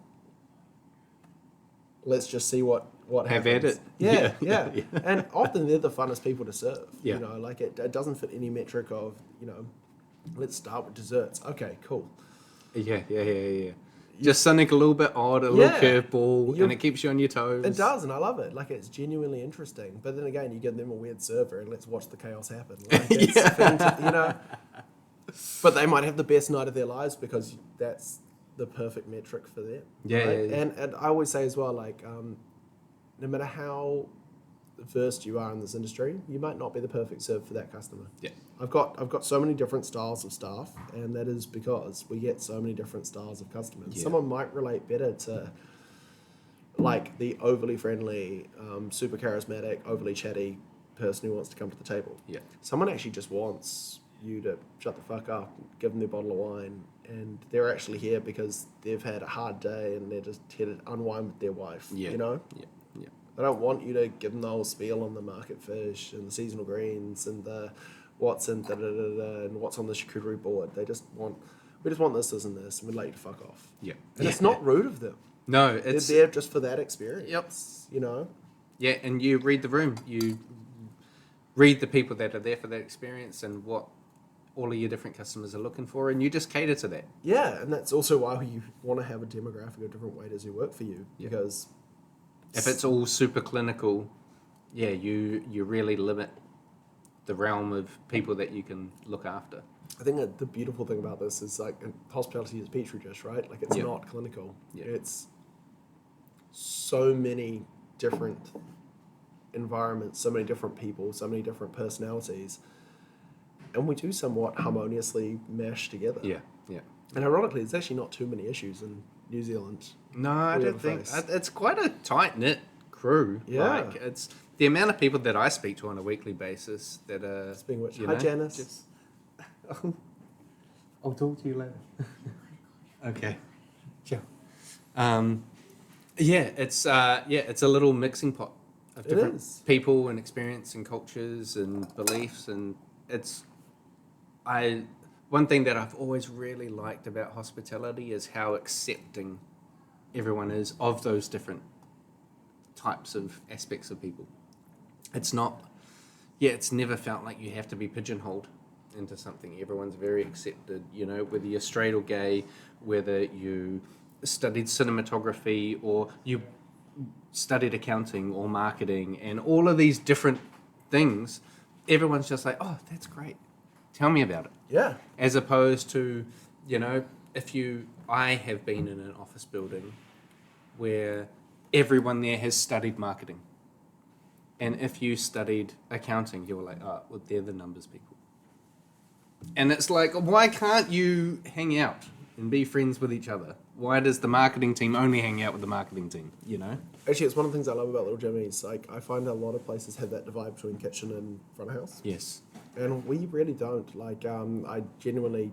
Let's just see what Have happens. at it. Yeah. Yeah. And often they're the funnest people to serve. Yeah. Like, it doesn't fit any metric of, let's start with desserts. Okay, cool. Yeah. Just something a little bit odd, a little curveball, and it keeps you on your toes. It does, and I love it. Like, it's genuinely interesting. But then again, you give them a weird server and let's watch the chaos happen. Like, it's But they might have the best night of their lives because that's the perfect metric for them. Yeah, right? yeah. And I always say as well, like, no matter how versed you are in this industry, you might not be the perfect serve for that customer. Yeah. I've got so many different styles of staff, and that is because we get so many different styles of customers. Yeah. Someone might relate better to, like, the overly friendly, super charismatic, overly chatty person who wants to come to the table. Yeah. Someone actually just wants you to shut the fuck up, give them their bottle of wine, and they're actually here because they've had a hard day and they're just here to unwind with their wife. Yeah. Yeah. Yeah. I don't want you to give them the whole spiel on the market fish and the seasonal greens and the what's in and what's on the charcuterie board. We just want this and this, and we'd like you to fuck off. Yeah. And it's not rude of them. No, it's They're there just for that experience. Yep. Yeah, and you read the room. You read the people that are there for that experience and what all of your different customers are looking for, and you just cater to that. Yeah, and that's also why you want to have a demographic of different waiters who work for you, because if it's all super clinical, you really limit the realm of people that you can look after. I think that the beautiful thing about this is, like, hospitality is petri dish, right? Like, it's not clinical. Yeah. It's so many different environments, so many different people, so many different personalities, and we do somewhat harmoniously mesh together. Yeah. And ironically, there's actually not too many issues in New Zealand. No, I we don't ever think face. it's quite a tight knit crew. Yeah. Like, it's the amount of people that I speak to on a weekly basis that are. Speaking of which, you hi know, Janice. just- I'll talk to you later. Okay. Ciao. It's a little mixing pot of It different is. people and experience and cultures and beliefs, and one thing that I've always really liked about hospitality is how accepting everyone is of those different types of aspects of people. It's never felt like you have to be pigeonholed into something. Everyone's very accepted, whether you're straight or gay, whether you studied cinematography or you studied accounting or marketing and all of these different things. Everyone's just like, oh, that's great. Tell me about it. Yeah. As opposed to, I have been in an office building where everyone there has studied marketing. And if you studied accounting, you were like, oh, well, they're the numbers people. And it's like, why can't you hang out? and be friends with each other? Why does the marketing team only hang out with the marketing team, you know? Actually, it's one of the things I love about Little Jimmy's. Like, I find a lot of places have that divide between kitchen and front of house. Yes. And we really don't. Like, I genuinely,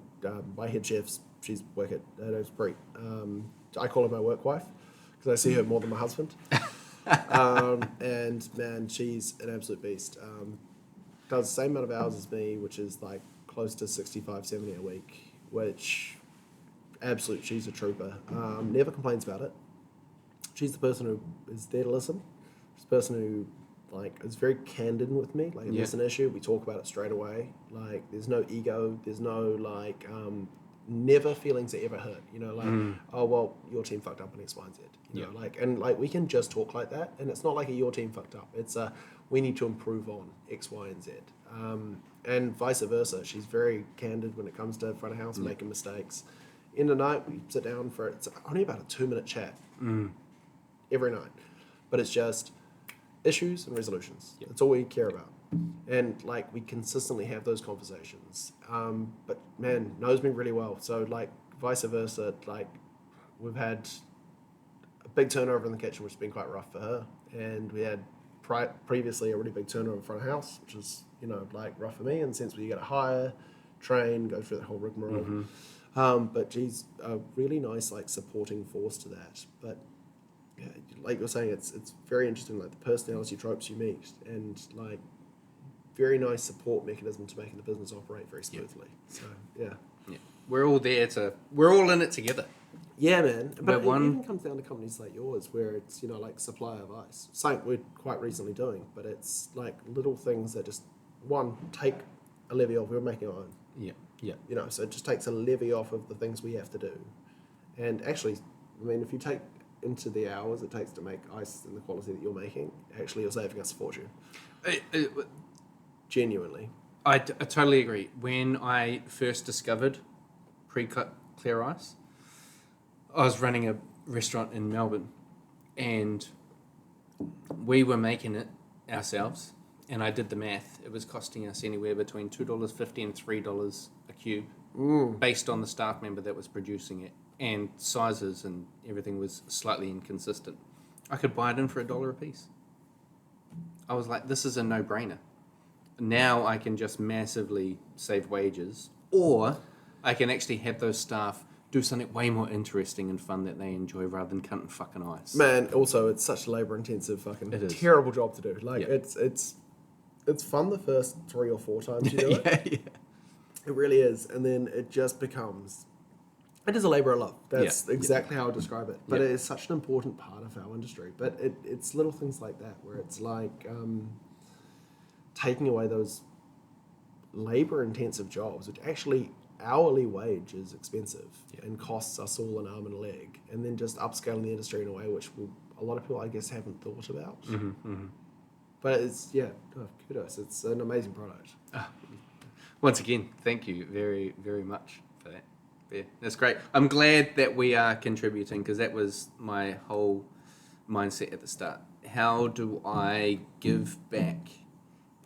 my head chef's, she's wicked. Her name's Brie. I call her my work wife because I see her more than my husband. And man, she's an absolute beast. Does the same amount of hours as me, which is like close to 65, 70 a week, which she's a trooper. Never complains about it. She's the person who is there to listen. She's the person who like is very candid with me. Like if there's an issue, we talk about it straight away. Like there's no ego. There's no like never feelings that ever hurt. You know, like oh well, your team fucked up on X, Y, and Z. You know, like and like we can just talk like that, and it's not like your team fucked up. It's we need to improve on X, Y, and Z. And vice versa. She's very candid when it comes to front of house making mistakes. In the night, we sit down for it's only about a 2-minute chat every night, but it's just issues and resolutions. That's all we care about, and like we consistently have those conversations. But man, knows me really well. So like vice versa, like we've had a big turnover in the kitchen, which has been quite rough for her, and we had previously a really big turnover in front of house, which is like rough for me in the sense where you got to hire, train, go through that whole rigmarole. But she's a really nice like supporting force to that. But yeah, like you're saying, it's very interesting, like the personality tropes you meet, and like very nice support mechanism to making the business operate very smoothly. So yeah, we're all we're all in it together. Yeah, man. But it one even comes down to companies like yours, where it's like supplier of ice. Something we're quite recently doing, but it's like little things that just take a levy off. We're making our own. Yeah. So it just takes a levy off of the things we have to do. And actually, I mean, if you take into the hours it takes to make ice in the quality that you're making, actually you're saving us a fortune. Genuinely. I totally agree. When I first discovered pre-cut clear ice, I was running a restaurant in Melbourne, and we were making it ourselves, and I did the math. It was costing us anywhere between $2.50 and $3 a cube, based on the staff member that was producing it, and sizes and everything was slightly inconsistent. I could buy it in for $1 a piece. I was like, this is a no-brainer. Now I can just massively save wages, or I can actually have those staff do something way more interesting and fun that they enjoy rather than cutting fucking ice. Man, also it's such a labour-intensive fucking terrible job to do. Like it's fun the first 3 or 4 times you do it. It really is, and then it just becomes. It is a labour of love. That's exactly how I describe it. But it is such an important part of our industry. But it's little things like that where it's like taking away those labour-intensive jobs, which actually hourly wage is expensive and costs us all an arm and a leg, and then just upscaling the industry in a way which a lot of people, I guess, haven't thought about. But it's, kudos. It's an amazing product. Once again, thank you very, very much for that. Yeah, that's great. I'm glad that we are contributing, because that was my whole mindset at the start. How do I give back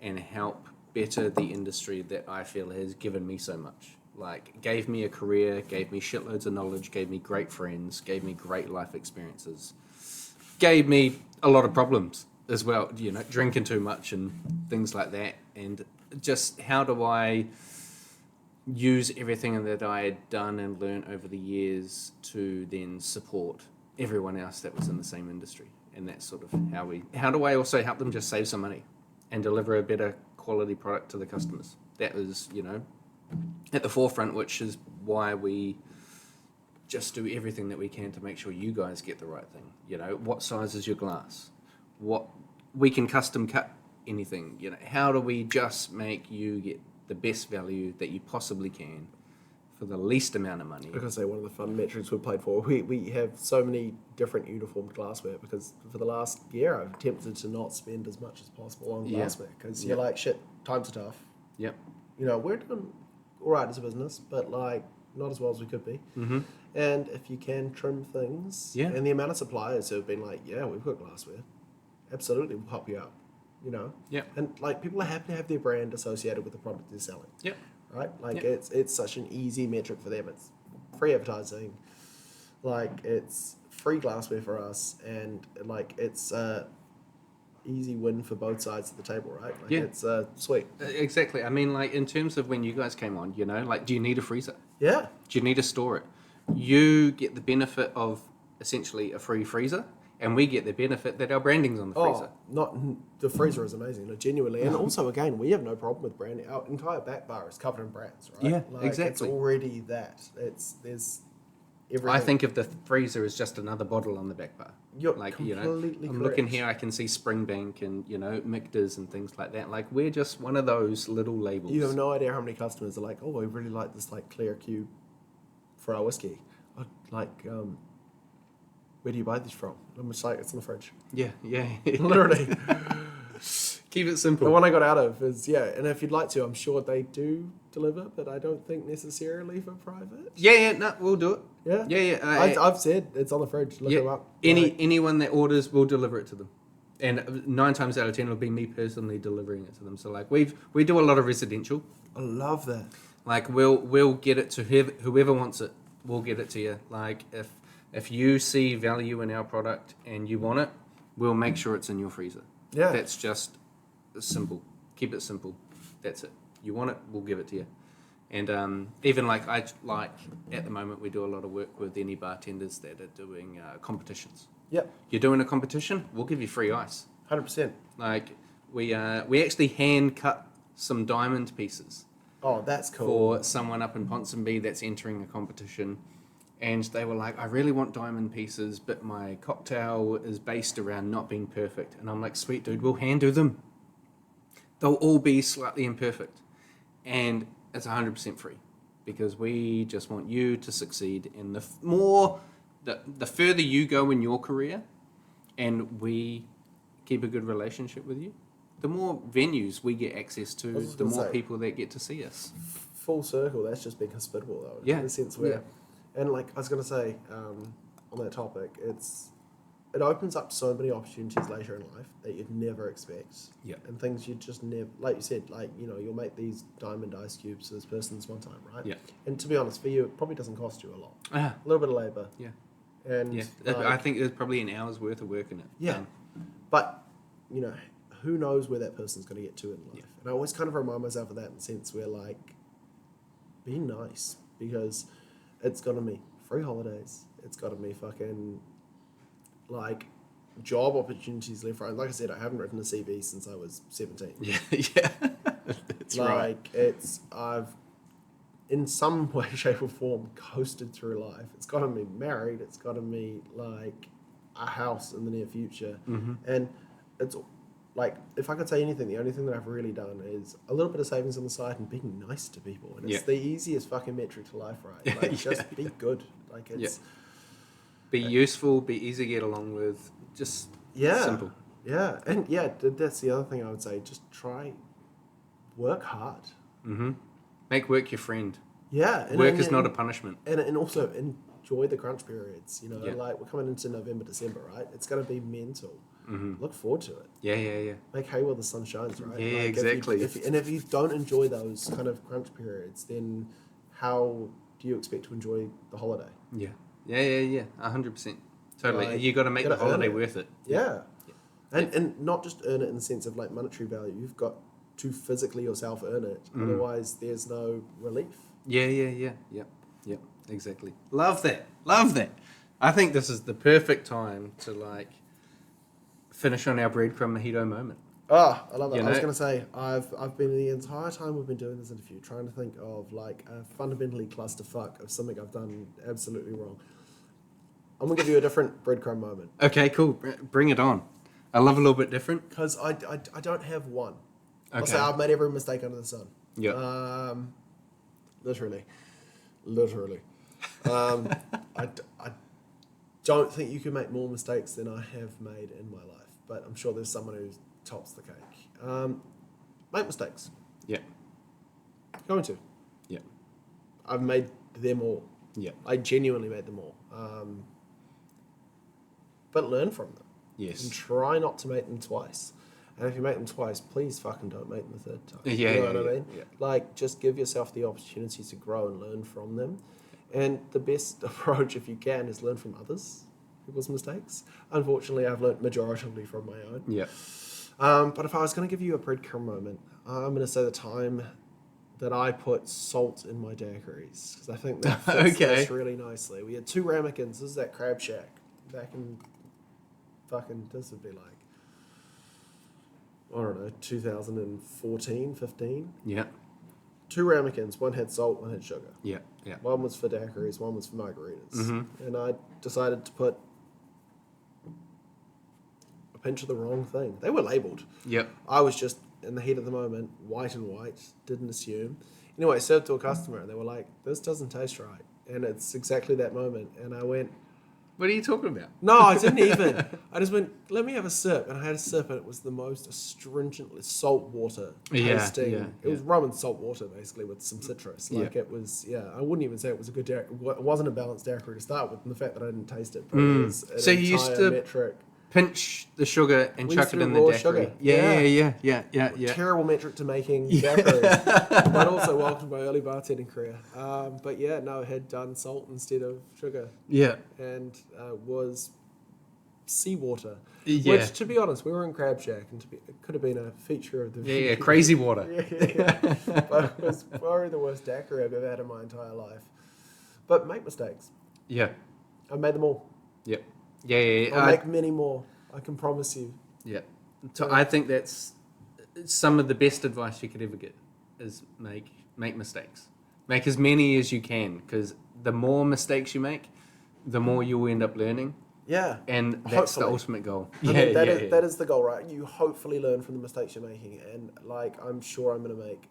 and help better the industry that I feel has given me so much? Like, gave me a career, gave me shitloads of knowledge, gave me great friends, gave me great life experiences, gave me a lot of problems as well, drinking too much and things like that. And just how do I use everything that I had done and learned over the years to then support everyone else that was in the same industry? And that's sort of how do I also help them just save some money and deliver a better quality product to the customers? That is, at the forefront, which is why we just do everything that we can to make sure you guys get the right thing. What size is your glass? What we can custom cut anything. How do we just make you get the best value that you possibly can for the least amount of money? I gotta say, one of the fun metrics we've played for, we have so many different uniformed glassware, because for the last year I've attempted to not spend as much as possible on glassware, because you're like, shit, times are tough. Yep. We're doing all right as a business, but like not as well as we could be. And if you can trim things, and the amount of suppliers who have been like, we've got glassware, absolutely, we'll help you out. And like people are happy to have their brand associated with the product they're selling. Right? Like it's such an easy metric for them. It's free advertising. Like, it's free glassware for us, and like it's easy win for both sides of the table, right? Like, it's sweet. Exactly. I mean, like, in terms of when you guys came on, you know, like, do you need a freezer? Yeah. Do you need to store it? You get the benefit of essentially a free freezer, and we get the benefit that our branding's on the freezer. The freezer is amazing, like, genuinely. And also, again, we have no problem with branding. Our entire back bar is covered in brands, right? Yeah, like, exactly. It's already that. There's everything. I think of the freezer as just another bottle on the back bar. You're like, completely I'm correct. looking here, I can see Springbank and, Mictors and things like that. Like, we're just one of those little labels. You have no idea how many customers are like, oh, I really like this, like, clear cube for our whiskey. Where do you buy these from? I'm just like, it's in the fridge. Yeah. Literally. Keep it simple. The one I got out of is, and if you'd like to, I'm sure they do deliver, but I don't think necessarily for private. No, we'll do it. Yeah. I've said it's on the fridge. Look them up. Anyone that orders, we'll deliver it to them. And 9 times out of 10, it'll be me personally delivering it to them. So, like, we do a lot of residential. I love that. Like, we'll get it to whoever wants it. We'll get it to you. Like, if you see value in our product and you want it, we'll make sure it's in your freezer. Yeah. That's just simple. Keep it simple. That's it. You want it, we'll give it to you. And even like at the moment, we do a lot of work with any bartenders that are doing competitions. Yep. You're doing a competition, we'll give you free ice. 100%. Like, we actually hand cut some diamond pieces. Oh, that's cool. For someone up in Ponsonby that's entering a competition. And they were like, I really want diamond pieces, but my cocktail is based around not being perfect. And I'm like, sweet dude, we'll hand do them. They'll all be slightly imperfect. And it's 100% free. Because we just want you to succeed. And the further you go in your career, and we keep a good relationship with you, the more venues we get access to, the more people that get to see us. Full circle, that's just being hospitable, though. Yeah. In the sense where, and like I was going to say, on that topic, it opens up so many opportunities later in life that you'd never expect. Yeah. And things you just never, like you said, like, you'll make these diamond ice cubes for this person this one time, right? Yeah. And to be honest, for you, it probably doesn't cost you a lot. Ah. A little bit of labour. Yeah. And I think there's probably an hour's worth of work in it. Yeah. But, who knows where that person's going to get to in life. And I always kind of remind myself of that in the sense where, like, be nice, because it's got to be free holidays. It's got to be fucking, like, job opportunities left, right. Like I said, I haven't written a CV since I was 17. Yeah. That's right. Like, I've, in some way, shape or form, coasted through life. It's got to be married. It's got to be, like, a house in the near future. Mm-hmm. And it's, like, if I could say anything, the only thing that I've really done is a little bit of savings on the side and being nice to people. And it's the easiest fucking metric to life, right? Like, just be good. Like, it's... Be useful, be easy to get along with, just simple. Yeah, and that's the other thing I would say. Just work hard. Mm-hmm. Make work your friend. Yeah. Work is not a punishment. And also enjoy the crunch periods. Yeah. Like, we're coming into November, December, right? It's going to be mental. Mm-hmm. Look forward to it. Yeah. Make hay while the sun shines, right? Yeah, like, exactly. If you don't enjoy those kind of crunch periods, then how do you expect to enjoy the holiday? Yeah. 100%. Totally. Like, you got to make the holiday worth it. Yeah. And not just earn it in the sense of, like, monetary value. You've got to physically yourself earn it. Otherwise, there's no relief. Yeah. Yep. Exactly. Love that. I think this is the perfect time to, like, finish on our breadcrumb mojito moment. Oh, I love it. I was going to say, I've been the entire time we've been doing this interview trying to think of, like, a fundamentally clusterfuck of something I've done absolutely wrong. I'm going to give you a different breadcrumb moment. Okay, cool. Bring it on. I love a little bit different. Because I don't have one. Okay. I'll say I've made every mistake under the sun. Yeah. Literally. I don't think you can make more mistakes than I have made in my life. But I'm sure there's someone who tops the cake. Make mistakes. Yeah. Going to. Yeah. I've made them all. Yeah. I genuinely made them all. But learn from them. Yes. And try not to make them twice. And if you make them twice, please fucking don't make them a third time. Yeah, you know what I mean? Yeah. Like, just give yourself the opportunity to grow and learn from them. And the best approach, if you can, is learn from people's mistakes. Unfortunately, I've learned majoritively from my own. Yeah. But if I was going to give you a breadcrumb moment, I'm going to say the time that I put salt in my daiquiris, because I think that fits this really nicely. We had 2 ramekins. This is that Crab Shack back in fucking, this would be like, I don't know, 2014, 15. Yeah. 2 ramekins. One had salt, one had sugar. Yeah. Yeah. One was for daiquiris, one was for margaritas. Mm-hmm. And I decided to put a pinch of the wrong thing. They were labelled. Yep. I was just, in the heat of the moment, white, didn't assume. Anyway, I served to a customer, and they were like, this doesn't taste right. And it's exactly that moment. And I went, What are you talking about? no, I didn't even. I just went, let me have a sip. And I had a sip, and it was the most astringent salt water tasting. It was rum and salt water, basically, with some citrus. Like, it was, I wouldn't even say it was a good daiquiri. It wasn't a balanced daiquiri to start with, and the fact that I didn't taste it. But it was an So you used to metric. Pinch the sugar and We chuck used it to in do the raw daiquiri. sugar. Yeah. Terrible metric to making daiquiris, but also welcome to my early bartending career. But yeah, no, I had done salt instead of sugar. Yeah. And was seawater. Yeah. Which, to be honest, we were in Crab Shack, and it could have been a feature of the video. Yeah, crazy water. But it was probably the worst daiquiri I've ever had in my entire life. But make mistakes. Yeah. I made them all. Yep. Yeah. I'll make many more. I can promise you. Yeah. So I think that's some of the best advice you could ever get is make mistakes. Make as many as you can, because the more mistakes you make, the more you'll end up learning. Yeah. And that's the ultimate goal. That is the goal, right? You hopefully learn from the mistakes you're making. And like, I'm sure I'm going to make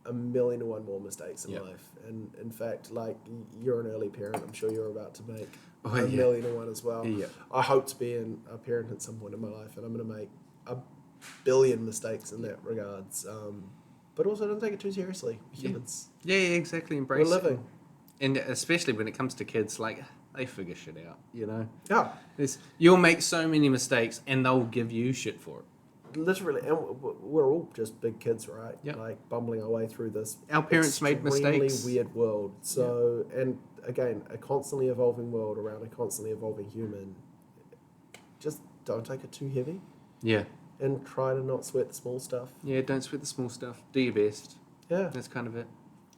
1,000,001 more mistakes in life. And in fact, like, you're an early parent. I'm sure you're about to make 1,000,001 as well. Yeah. I hope to be a parent at some point in my life, and I'm going to make 1,000,000,000 mistakes in that regards. But also, don't take it too seriously. We're humans. Yeah, exactly. Embrace We're living. And especially when it comes to kids, like, they figure shit out, you know? Yeah. You'll make so many mistakes, and they'll give you shit for it. Literally, and we're all just big kids, right? Yep. Like, bumbling our way through this. Our parents made mistakes. Extremely weird world. So, and again, a constantly evolving world around a constantly evolving human. Just don't take it too heavy. Yeah. And try to not sweat the small stuff. Yeah, don't sweat the small stuff. Do your best. Yeah. That's kind of it.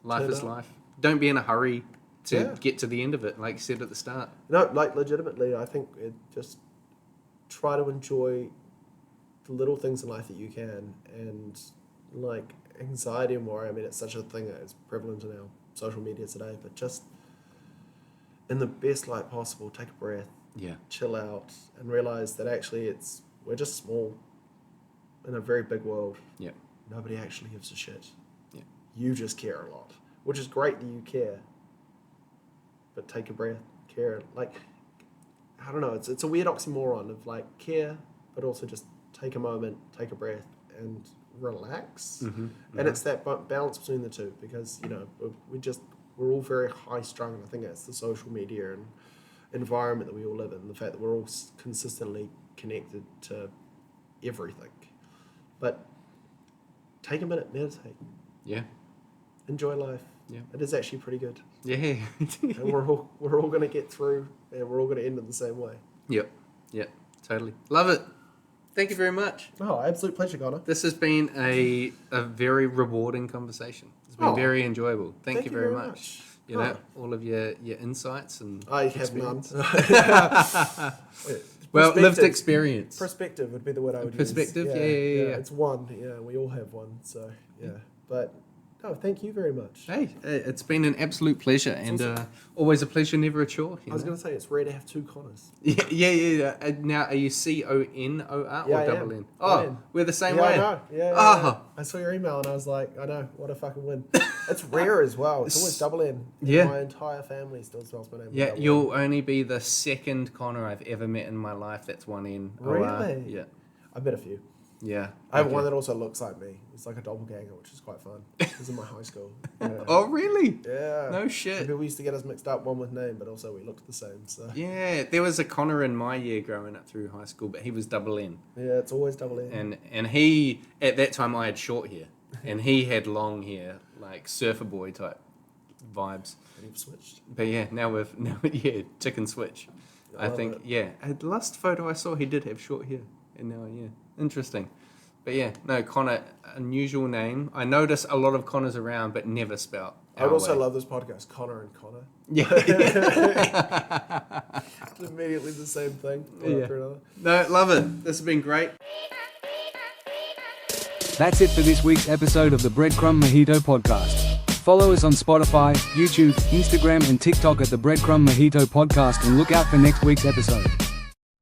Life is life. Don't be in a hurry to get to the end of it, like you said at the start. No, like, legitimately, I think just try to enjoy the little things in life that you can, and like anxiety and worry, I mean, it's such a thing that is prevalent in our social media today, but just in the best light possible, take a breath, chill out, and realize that actually we're just small in a very big world. Yeah. Nobody actually gives a shit. Yeah. You just care a lot, which is great that you care, but take a breath, care. Like, I don't know, it's a weird oxymoron of like care, but also just take a moment, take a breath, and relax. And it's that balance between the two, because, you know, we're all very high strung. I think that's the social media and environment that we all live in, the fact that we're all consistently connected to everything. But take a minute, meditate. Yeah. Enjoy life. Yeah. It is actually pretty good. Yeah. And we're all going to get through, and we're all going to end in the same way. Yep. Totally. Love it. Thank you very much. Oh, absolute pleasure, Conor. This has been a very rewarding conversation. It's been very enjoyable. Thank you very much. You know, all of your insights and I have none. Well, lived experience. Perspective would be the word I would Perspective? use. Yeah. It's one. Yeah, we all have one. So, yeah. But, no, thank you very much. Hey, it's been an absolute pleasure, and always a pleasure, never a chore. I was going to say, it's rare to have two Conors. Yeah. Now, are you CONOR or double N? Oh, we're the same way. I know. Yeah. I saw your email, and I was like, I know, what a fucking win. It's rare as well. It's always double N. Yeah. My entire family still spells my name. Yeah, you'll only be the second Conor I've ever met in my life that's one N. Really? Yeah. I've met a few. Yeah. I have one that also looks like me. It's like a doppelganger, which is quite fun. It was in my high school. Yeah. Oh, really? Yeah. No shit. People used to get us mixed up, one with name, but also we looked the same. So. Yeah, there was a Conor in my year growing up through high school, but he was double N. Yeah, it's always double N. And he, at that time, I had short hair, and he had long hair, like surfer boy type vibes. We've switched. But yeah, now chicken switch. I love think, it. the last photo I saw, he did have short hair. And now, interesting. But yeah, no, Connor, unusual name. I notice a lot of Connors around, but never spelt. I would also love this podcast, Connor and Connor. Yeah. It's immediately the same thing. Yeah. After another. No, love it. This has been great. That's it for this week's episode of the Breadcrumb Mojito podcast. Follow us on Spotify, YouTube, Instagram and TikTok at the Breadcrumb Mojito podcast and look out for next week's episode.